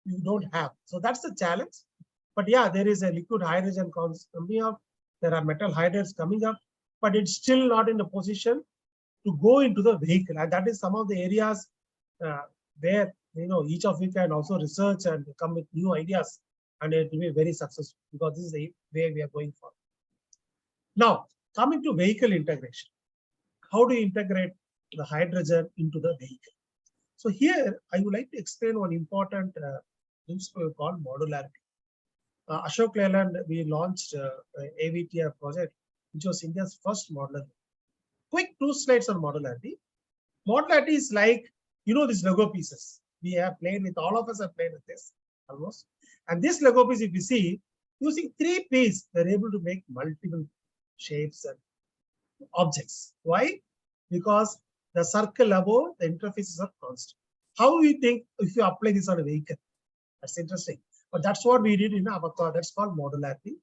you don't have. So that's the challenge. But yeah, there is a liquid hydrogen coming up. There are metal hydrides coming up, but it's still not in a position to go into the vehicle. And that is some of the areas where each of you can also research and come with new ideas, and it will be very successful, because this is the way we are going for. Now, coming to vehicle integration. How do you integrate the hydrogen into the vehicle? So here, I would like to explain one important principle called modularity. Ashok Leyland, we launched AVTR project, which was India's first modular. Quick 2 slides on modularity. Modularity is like, these Lego pieces. We have played with, all of us have played with this almost. And this Lego piece, if you see, using 3 pieces, they're able to make multiple shapes and objects. Why? Because the circle above, the interfaces are constant. How do you think if you apply this on a vehicle? That's interesting. But that's what we did in Avatar. That's called modularity.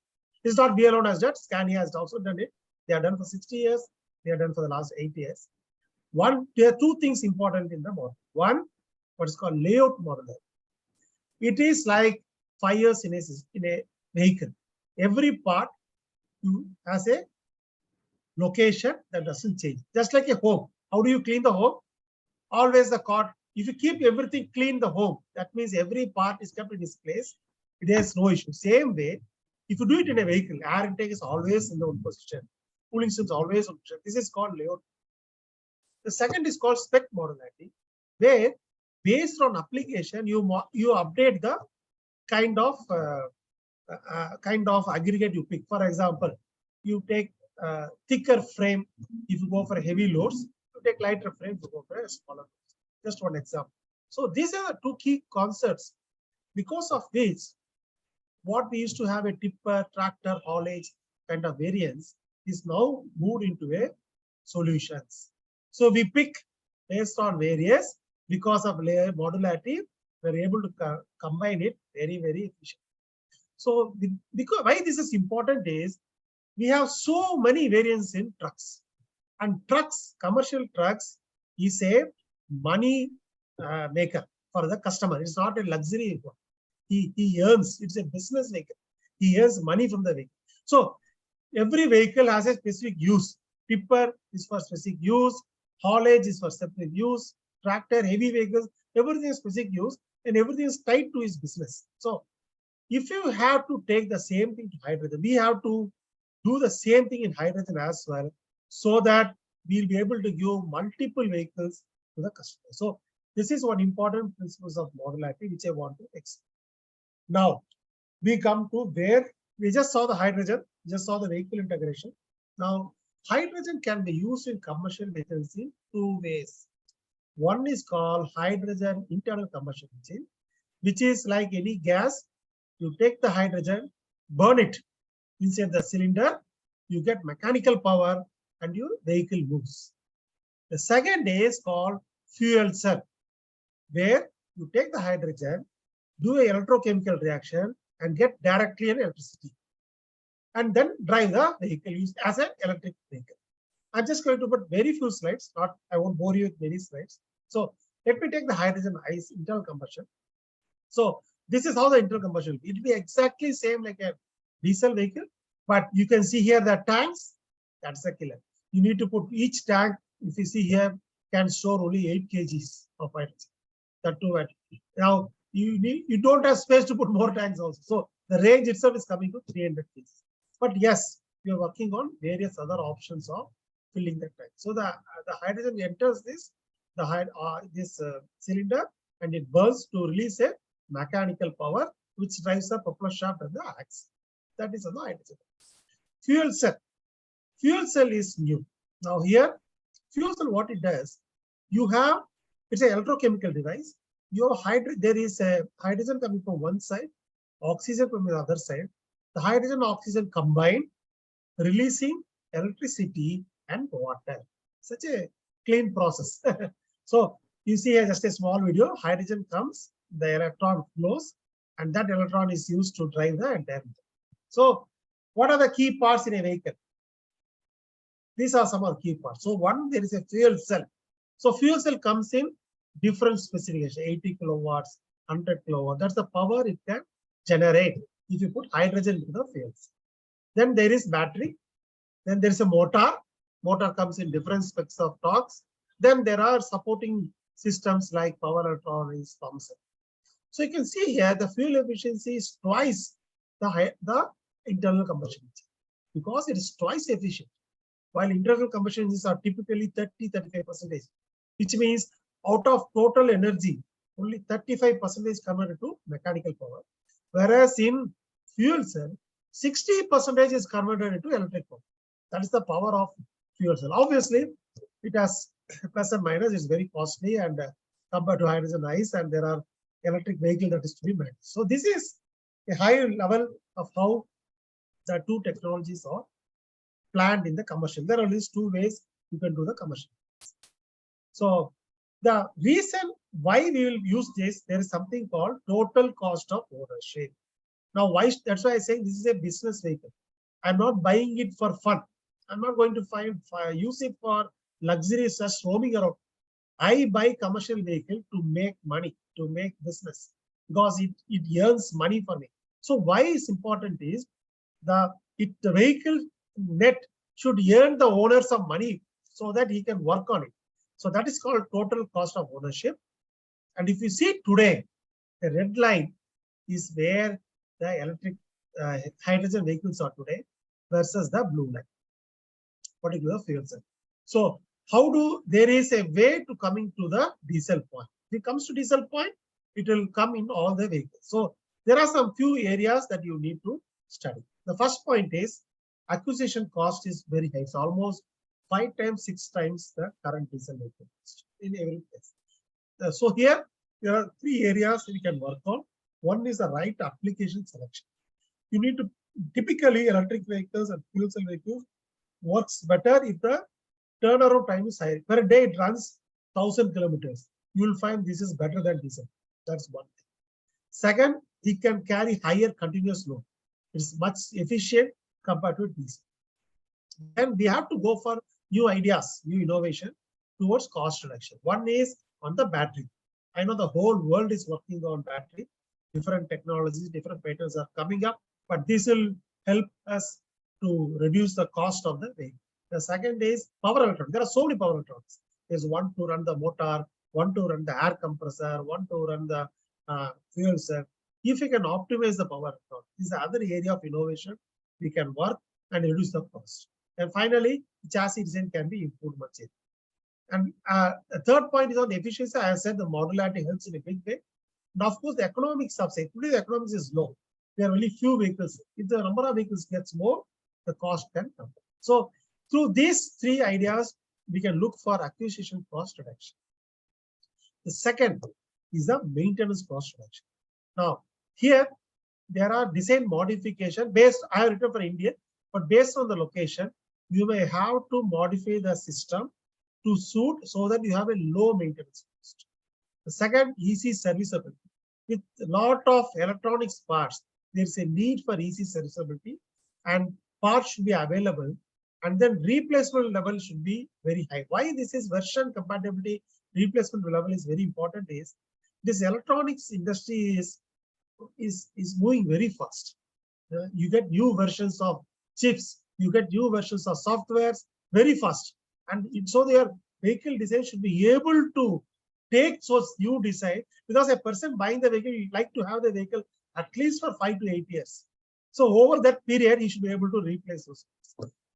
It's not we alone has done. Scania has also done it. They have done for 60 years. They have done for the last 8 years. There are 2 things important in the model. One, what is called layout modularity. It is like fires in a vehicle. Every part has a location that doesn't change. Just like a home. How do you clean the home? Always the cot. If you keep everything clean the home, that means every part is kept in its place. It has no issue. Same way, if you do it in a vehicle, air intake is always in the one position. Cooling system is always on position. This is called layout. The second is called spec modularity, where based on application, you update the kind of aggregate you pick. For example, you take thicker frame if you go for heavy loads. You take lighter frame to go for a smaller loads. Just one example. So these are the 2 key concepts, because of which what we used to have a tipper, tractor, haulage kind of variance is now moved into a solutions. So we pick based on various, because of layer modularity, we're able to combine it very, very efficiently. So because why this is important is, we have so many variants in trucks, and trucks, commercial trucks, is a money maker for the customer. It's not a luxury. He earns. It's a business maker. he earns money from the vehicle. So every vehicle has a specific use. Tipper is for specific use, haulage is for specific use, tractor, heavy vehicles, everything is specific use, and everything is tied to his business. So if you have to take the same thing to hydrogen, we have to do the same thing in hydrogen as well, so that we'll be able to give multiple vehicles to the customer. So this is one important principles of modularity which I want to explain. Now we come to where we just saw the hydrogen, just saw the vehicle integration. Now hydrogen can be used in commercial vehicles in two ways. One is called hydrogen internal combustion engine, which is like any gas. You take the hydrogen, burn it inside the cylinder, you get mechanical power and your vehicle moves. The second is called fuel cell, where you take the hydrogen, do an electrochemical reaction and get directly an electricity, and then drive the vehicle used as an electric vehicle. I'm just going to put very few slides, I won't bore you with many slides. So let me take the hydrogen ICE internal combustion. So this is how the internal combustion, it will be exactly same like a diesel vehicle, but you can see here the tanks, that's the killer. You need to put each tank, if you see here, can store only 8 kgs of hydrogen. That too. Now you don't have space to put more tanks also. So the range itself is coming to 300 kgs. But yes, we are working on various other options of filling the tank. So the hydrogen enters this cylinder and it burns to release a mechanical power which drives the propeller shaft and the axle. That is on the hydrogen. Fuel cell. Fuel cell is new. Now here, fuel cell, what it does, it's an electrochemical device. There is a hydrogen coming from one side, oxygen from the other side. The hydrogen and oxygen combine, releasing electricity and water. Such a clean process. So you see here just a small video, hydrogen comes, the electron flows, and that electron is used to drive the entire engine. So what are the key parts in a vehicle? These are some of the key parts. So one, there is a fuel cell. So fuel cell comes in different specifications, 80 kilowatts, 100 kilowatts. That's the power it can generate if you put hydrogen into the fuel cell. Then there is battery. Then there is a motor. Motor comes in different specs of torques. Then there are supporting systems like power electronics, pumps. So you can see here the fuel efficiency is twice the internal combustion engine because it is twice efficient. While internal combustion engines are typically 30-35%, which means out of total energy, only 35% is converted to mechanical power. Whereas in fuel cell, 60% is converted into electric power. That is the power of fuel cell. Obviously, it has plus and minus. It's very costly and compared to hydrogen ICE, and there are electric vehicles that is to be managed. So this is a high level of how the two technologies are planned in the combustion. There are at least two ways you can do the combustion. So the reason why we will use this, there is something called total cost of ownership. Now, why? That's why I say this is a business vehicle. I'm not buying it for fun. I'm not going to use it for luxury just roaming around. I buy commercial vehicle to make money, to make business, because it earns money for me. So why it's important is the vehicle net should earn the owner some money so that he can work on it. So that is called total cost of ownership. And if you see today, the red line is where the electric hydrogen vehicles are today versus the blue line, particular fuel cell. So there is a way to coming to the diesel point. If it comes to diesel point, it will come in all the vehicles. So there are some few areas that you need to study. The first point is acquisition cost is very high. It's almost 5 times, 6 times the current diesel vehicle in every place. So here there are 3 areas we can work on. One is the right application selection. You need to typically electric vehicles and fuel cell vehicles works better if the turnaround time is higher. Per day it runs 1,000 kilometers. You will find this is better than diesel. That's one thing. Second, it can carry higher continuous load. It's much efficient compared to diesel. And we have to go for new ideas, new innovation towards cost reduction. One is on the battery. I know the whole world is working on battery. Different technologies, different patterns are coming up. but this will help us to reduce the cost of the vehicle. The second is power electronics. There are so many power electronics. There's one to run the motor, one to run the air compressor, one to run the fuel cell. If we can optimize the power electronics, this is the other area of innovation. We can work and reduce the cost. And finally, chassis design can be improved much. And the third point is on efficiency. I have said the modularity helps in a big way. Now, of course, the economics of say today the economics is low. There are only few vehicles. If the number of vehicles gets more, the cost can come down. So through these three ideas, we can look for acquisition cost reduction. The second is the maintenance cost reduction. Now, here there are design modification based. I have written for India, but based on the location, you may have to modify the system to suit so that you have a low maintenance cost. The second, easy serviceability. With a lot of electronics parts, there is a need for easy serviceability, and parts should be available, and then replacement level should be very high. Why this is version compatibility replacement level is very important is this electronics industry is moving very fast. You get new versions of chips, you get new versions of softwares very fast, and so their vehicle design should be able to take so new design, because a person buying the vehicle, you like to have the vehicle at least for 5 to 8 years. So over that period, he should be able to replace those.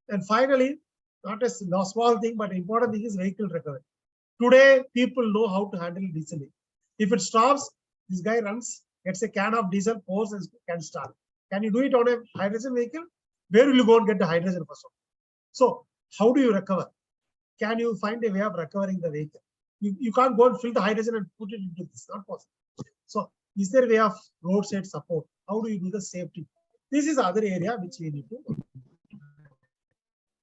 And finally, not a small thing, but important thing is vehicle recovery. Today, people know how to handle diesel. If it stops, this guy runs, gets a can of diesel, pours and can start. Can you do it on a hydrogen vehicle? Where will you go and get the hydrogen first? So how do you recover? Can you find a way of recovering the vehicle? You can't go and fill the hydrogen and put it into this, not possible. So is there a way of roadside support? How do you do the safety? This is other area which we need to do.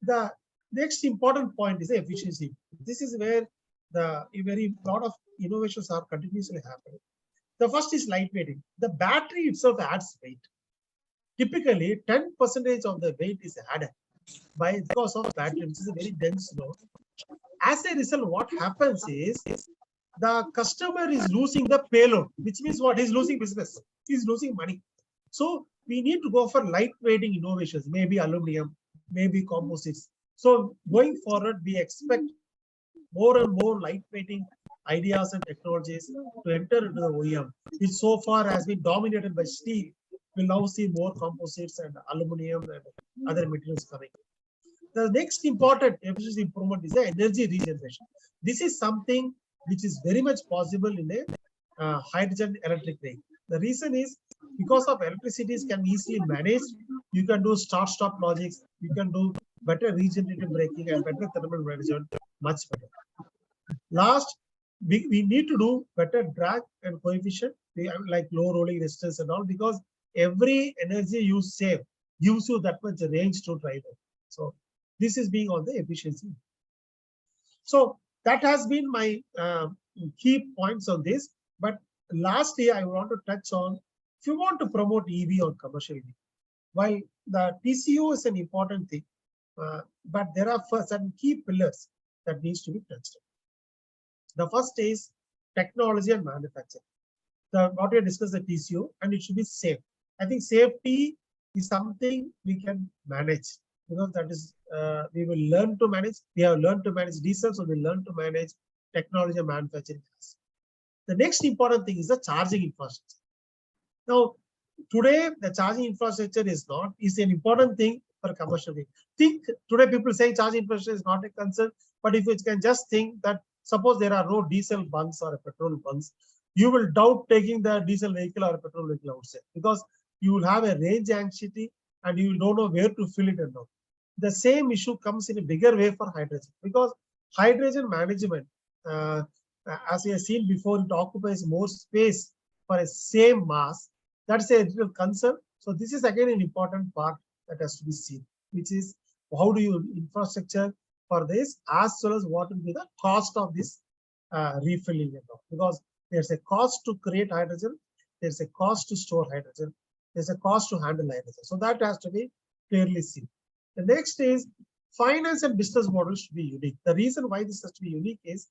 The next important point is the efficiency. This is where the very lot of innovations are continuously happening. The first is lightweighting. The battery itself adds weight. Typically, 10% of the weight is added because of battery, which is a very dense load. As a result, what happens is the customer is losing the payload, which means what? He's losing business. He's losing money. So we need to go for lightweighting innovations, maybe aluminum, maybe composites. So going forward, we expect more and more lightweighting ideas and technologies to enter into the OEM, which so far has been dominated by steel. We'll now see more composites and aluminum and other materials coming. The next important efficiency improvement is the energy regeneration. This is something which is very much possible in a hydrogen electric vehicle. The reason is because of electricity can be easily managed. You can do start-stop logics. You can do better regenerative braking and better thermal management, much better. Last, we need to do better drag and coefficient, like low rolling resistance and all, because every energy you save gives you that much range to drive it. So this is being on the efficiency. So that has been my key points on this. But lastly, I want to touch on, if you want to promote EV or commercial EV, while the TCO is an important thing, but there are certain key pillars that needs to be touched on. The first is technology and manufacturing. What we discussed the TCO, and it should be safe. I think safety is something we can manage, because that is we will learn to manage. We have learned to manage diesel, so we learn to manage technology and manufacturing. The next important thing is the charging infrastructure. Now, today the charging infrastructure is an important thing for commercial vehicle. Think today people say charging infrastructure is not a concern, but if you can just think that suppose there are no diesel bunks or petrol bunks, you will doubt taking the diesel vehicle or a petrol vehicle outside, because you will have a range anxiety and you don't know where to fill it and all. The same issue comes in a bigger way for hydrogen, because hydrogen management, as we have seen before, it occupies more space for a same mass. That's a real concern. So this is again an important part that has to be seen, which is how do you infrastructure for this, as well as what will be the cost of this refilling and all. Because there's a cost to create hydrogen, there's a cost to store hydrogen, there's a cost to handle hydrogen. So that has to be clearly seen. The next is finance and business models should be unique. The reason why this has to be unique is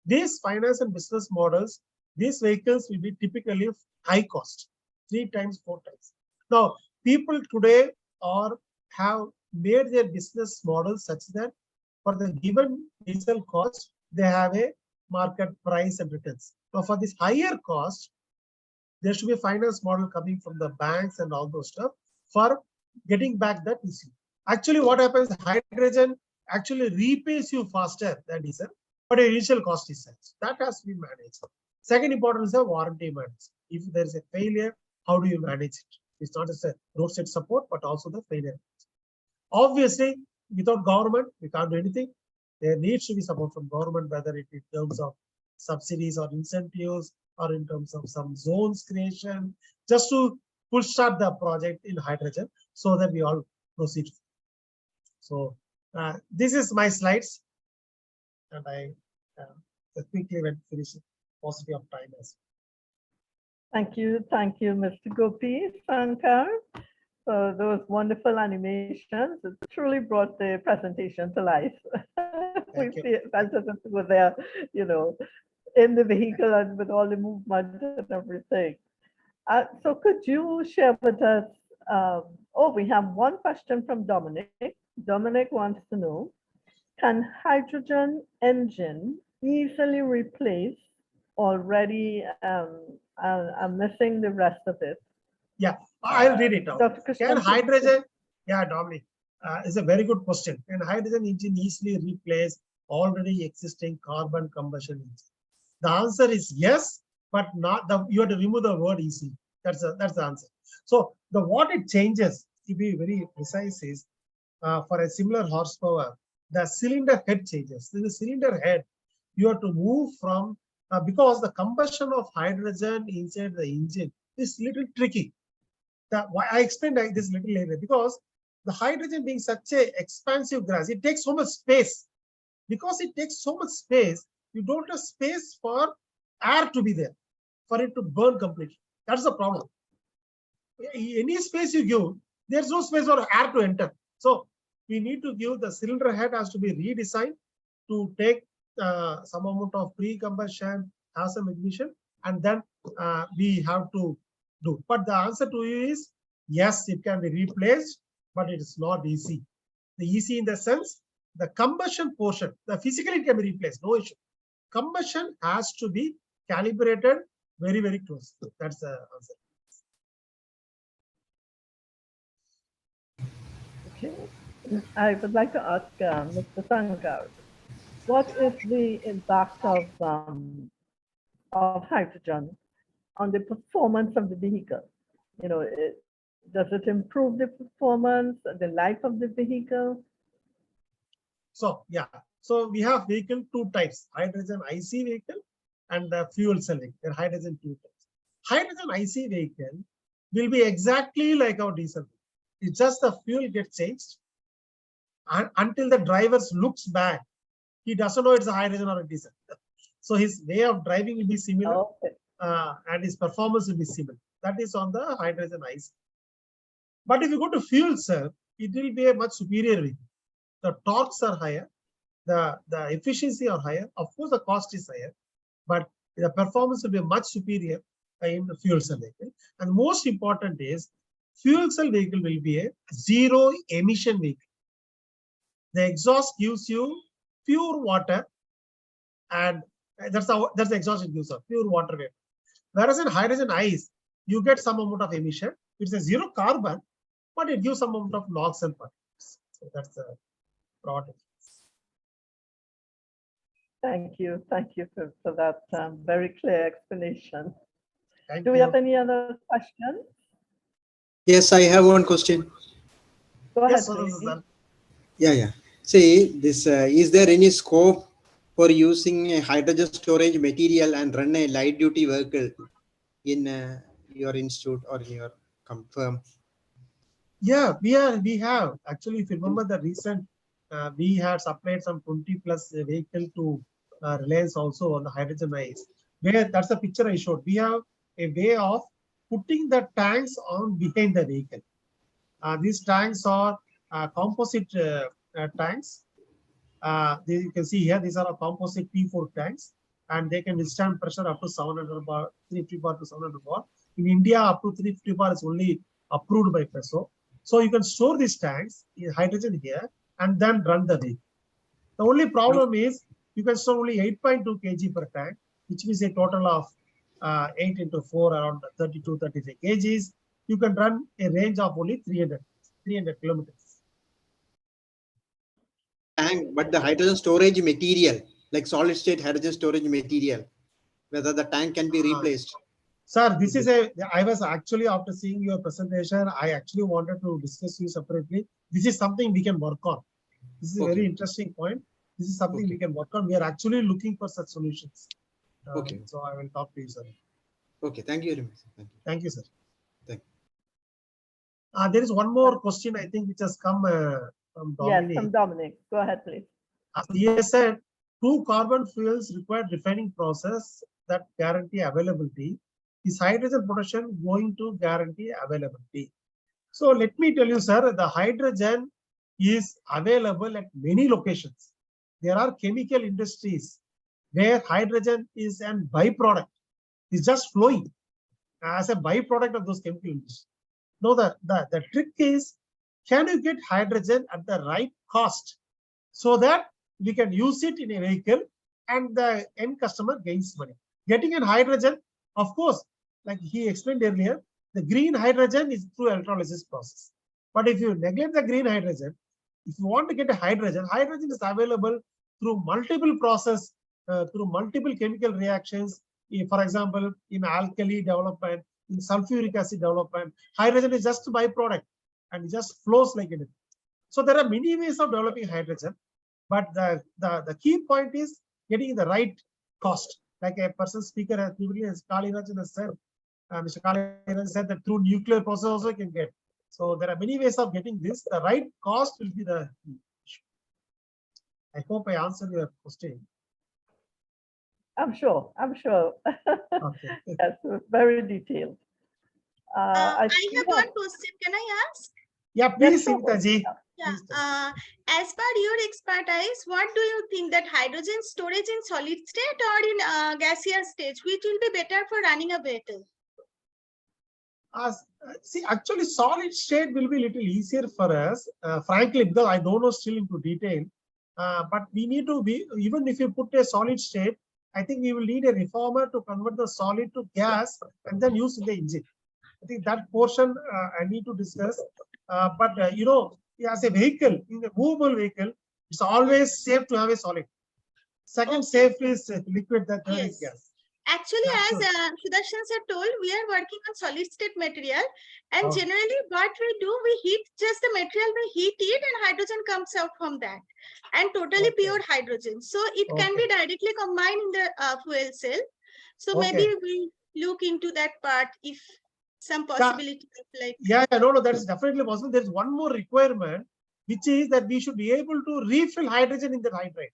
these finance and business models, these vehicles will be typically high cost, 3 times, 4 times. Now, people today have made their business model such that for the given diesel cost, they have a market price and returns. Now for this higher cost, there should be a finance model coming from the banks and all those stuff for getting back that issue. Actually, what happens, hydrogen actually repays you faster than diesel, but the initial cost is such. That has to be managed. Second important is the warranty management. If there is a failure, how do you manage it? It's not just a roadside support, but also the failure. Obviously, without government, we can't do anything. There needs to be support from government, whether it in terms of subsidies or incentives, or in terms of some zones creation, just to push start the project in hydrogen so that we all proceed. So this is my slides, and I quickly went finish it, paucity of time as well. Thank you, Mr. Gopi, Sankar, for those wonderful animations. It truly brought the presentation to life. We felt as if we were there, you know, in the vehicle and with all the movement and everything. So could you share with us, we have one question from Dominic. Dominic wants to know, can hydrogen engine easily replace already, I'm missing the rest of it. Yeah, I'll read it out. Can hydrogen, yeah, Dominic, is a very good question. Can hydrogen engine easily replace already existing carbon combustion engine? The answer is yes, but not the, you have to remove the word easy. That's the answer. So what it changes, to be very precise, is for a similar horsepower, the cylinder head changes. In the cylinder head, you have to move from, because the combustion of hydrogen inside the engine is little tricky. Why I explained this little later, because the hydrogen being such a expansive gas, it takes so much space. Because it takes so much space, you don't have space for air to be there, for it to burn completely. That's the problem. Any space you give, there's no space for air to enter. So we need to give, the cylinder head has to be redesigned to take some amount of pre-combustion, have some ignition, and then we have to do. But the answer to you is yes, it can be replaced, but it is not easy. The easy in the sense, the combustion portion, the physically it can be replaced, no issue. Combustion has to be calibrated very, very close. That's the answer. Okay. I would like to ask Mr. Sankar, what is the impact of hydrogen on the performance of the vehicle? You know, does it improve the performance, the life of the vehicle? So yeah, so we have vehicle two types: hydrogen IC vehicle and the fuel cell vehicle. They're hydrogen two types. Hydrogen IC vehicle will be exactly like our diesel. It's just the fuel gets changed, and until the driver looks back, he doesn't know it's a hydrogen or a diesel. So his way of driving will be similar, and his performance will be similar. That is on the hydrogen IC. But if you go to fuel cell, it will be a much superior vehicle. The torques are higher, the efficiency are higher. Of course, the cost is higher, but the performance will be much superior in the fuel cell vehicle. And most important is, fuel cell vehicle will be a zero emission vehicle. The exhaust gives you pure water, and that's the exhaust it gives us, pure water vapor. Whereas in hydrogen ICE, you get some amount of emission. It's a zero carbon, but it gives some amount of NOx and particles. So that's the broad difference. Thank you for that very clear explanation. Do we you. have any other questions? Yes, I have one question. Go ahead, Yes, please. Yeah. See, this is there any scope for using a hydrogen storage material and run a light duty vehicle in your institute or in your firm? Yeah, we have actually. If you remember the recent, we had supplied some 20+ vehicle to Reliance also on the hydrogen ICE. Where that's the picture I showed. We have a way of putting the tanks on behind the vehicle. These tanks are composite tanks. You can see here, these are a composite P4 tanks, and they can withstand pressure up to 700 bar, 350 bar to 700 bar. In India, up to 350 bar is only approved by PESO. So you can store these tanks, hydrogen here, and then run the vehicle. The only problem is you can store only 8.2 kg per tank, which means a total of 8 into 4, around 32, 33 kgs. You can run a range of only 300 kilometers. Tank, but the hydrogen storage material, like solid state hydrogen storage material, whether the tank can be replaced. Sir, this is I was actually, after seeing your presentation, I actually wanted to discuss you separately. This is something we can work on. This is a very interesting point. This is something we can work on. We are actually looking for such solutions. So I will talk to you, sir. Okay, thank you very much. Thank you. Thank you, sir. Thank you. There is one more question, I think, which has come from Dominic. Yes, from Dominic. Go ahead, please. He has said, 2 carbon fuels require refining process that guarantee availability. Is hydrogen production going to guarantee availability? So let me tell you, sir, the hydrogen is available at many locations. There are chemical industries where hydrogen is a byproduct. It's just flowing as a byproduct of those chemical industries. Now, the trick is, can you get hydrogen at the right cost so that we can use it in a vehicle and the end customer gains money? Getting in hydrogen, of course, like he explained earlier, the green hydrogen is through electrolysis process. But if you neglect the green hydrogen, if you want to get a hydrogen, hydrogen is available through multiple process, through multiple chemical reactions. For example, in alkali development, in sulfuric acid development, hydrogen is just a byproduct and it just flows like anything. So there are many ways of developing hydrogen, but the key point is getting the right cost. Like a person speaker has Kalirajan has said, Mr. Kalirajan said that through nuclear process also you can get. So there are many ways of getting this. The right cost will be the issue. I hope I answered your question. I'm sure. Okay. Yes, very detailed. I have one question. Can I ask? Yeah, please, sure. Seemita ji. Yeah. As per your expertise, what do you think that hydrogen storage in solid state or in gaseous state, which will be better for running a vehicle? See, actually, solid state will be a little easier for us, frankly, because I don't know still into detail. But we need to be, even if you put a solid state, I think we will need a reformer to convert the solid to gas and then use in the engine. I think that portion I need to discuss. But you know, as a vehicle, in a movable vehicle, it's always safe to have a solid. Second safe is liquid, the third is gas. Actually, as Sudarsan sir told, we are working on solid state material, and generally what we do, we heat just the material, we heat it and hydrogen comes out from that, and totally pure hydrogen. So it can be directly combined in the fuel cell. So maybe we look into that part if some possibility of like. Yeah, no, that is definitely possible. There is one more requirement, which is that we should be able to refill hydrogen in the hydrate.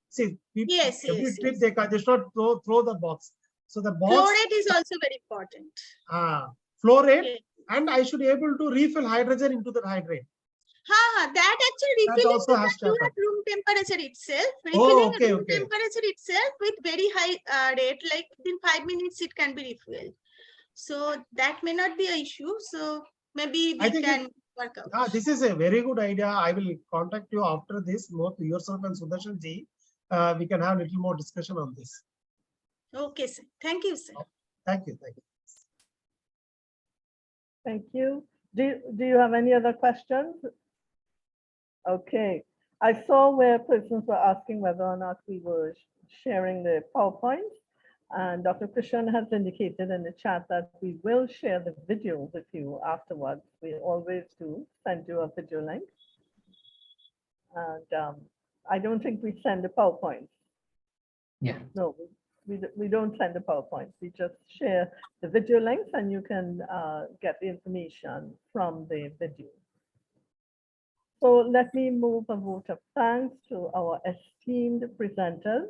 See, every trip they should not throw the box. So the box. Flow rate is also very important. Flow rate, and I should be able to refill hydrogen into the hydrate. That actually refilling also has to at room temperature itself. Refilling at room temperature itself with very high rate, like within 5 minutes it can be refilled. So that may not be an issue. So maybe we can work out. This is a very good idea. I will contact you after this, both yourself and Sudarsan ji. We can have a little more discussion on this. Okay, sir. Thank you, sir. Thank you. Thank you. Thank you. Do you have any other questions? Okay. I saw where persons were asking whether or not we were sharing the PowerPoint. And Dr. Krishan has indicated in the chat that we will share the video with you afterwards. We always do send you a video link. And I don't think we send the PowerPoint. Yeah. No, we don't send the PowerPoint. We just share the video links and you can get the information from the video. So let me move a vote of thanks to our esteemed presenters.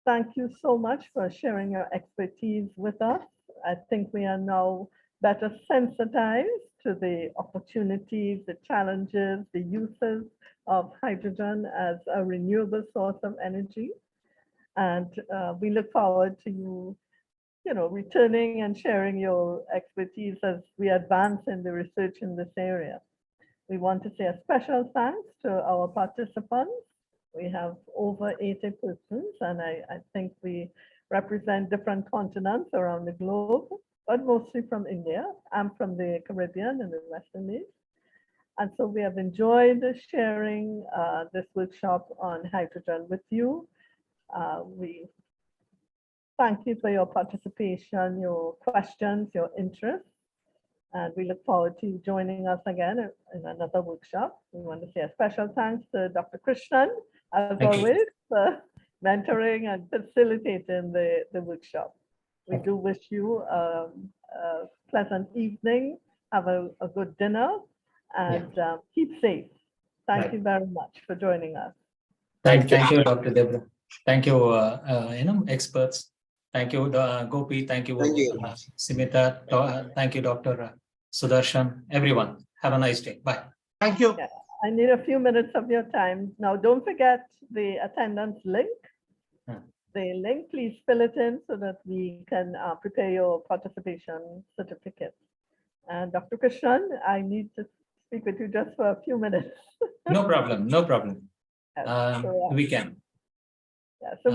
Thank you so much for sharing your expertise with us. I think we are now better sensitized to the opportunities, the challenges, the uses of hydrogen as a renewable source of energy. And we look forward to you returning and sharing your expertise as we advance in the research in this area. We want to say a special thanks to our participants. We have over 80 persons, and I think we represent different continents around the globe, but mostly from India. I'm from the Caribbean and the West Indies. And so we have enjoyed sharing this workshop on hydrogen with you. We thank you for your participation, your questions, your interest. And we look forward to you joining us again in another workshop. We want to say a special thanks to Dr. Krishnan, as Thank you. always, for mentoring and facilitating the workshop. We do wish you a pleasant evening. Have a good dinner and keep safe. Thank you very much for joining us. Thank you, Dr. Debra. Thank you, experts. Thank you, Gopi. Thank you, Seemita. Thank you, Dr. Sudarsan. Everyone, have a nice day. Bye. Thank you. Yeah, I need a few minutes of your time. Now, don't forget the attendance link. The link, please fill it in so that we can prepare your participation certificate. And Dr. Krishnan, I need to speak with you just for a few minutes. No problem. No problem. Yes, so, We can. yeah, so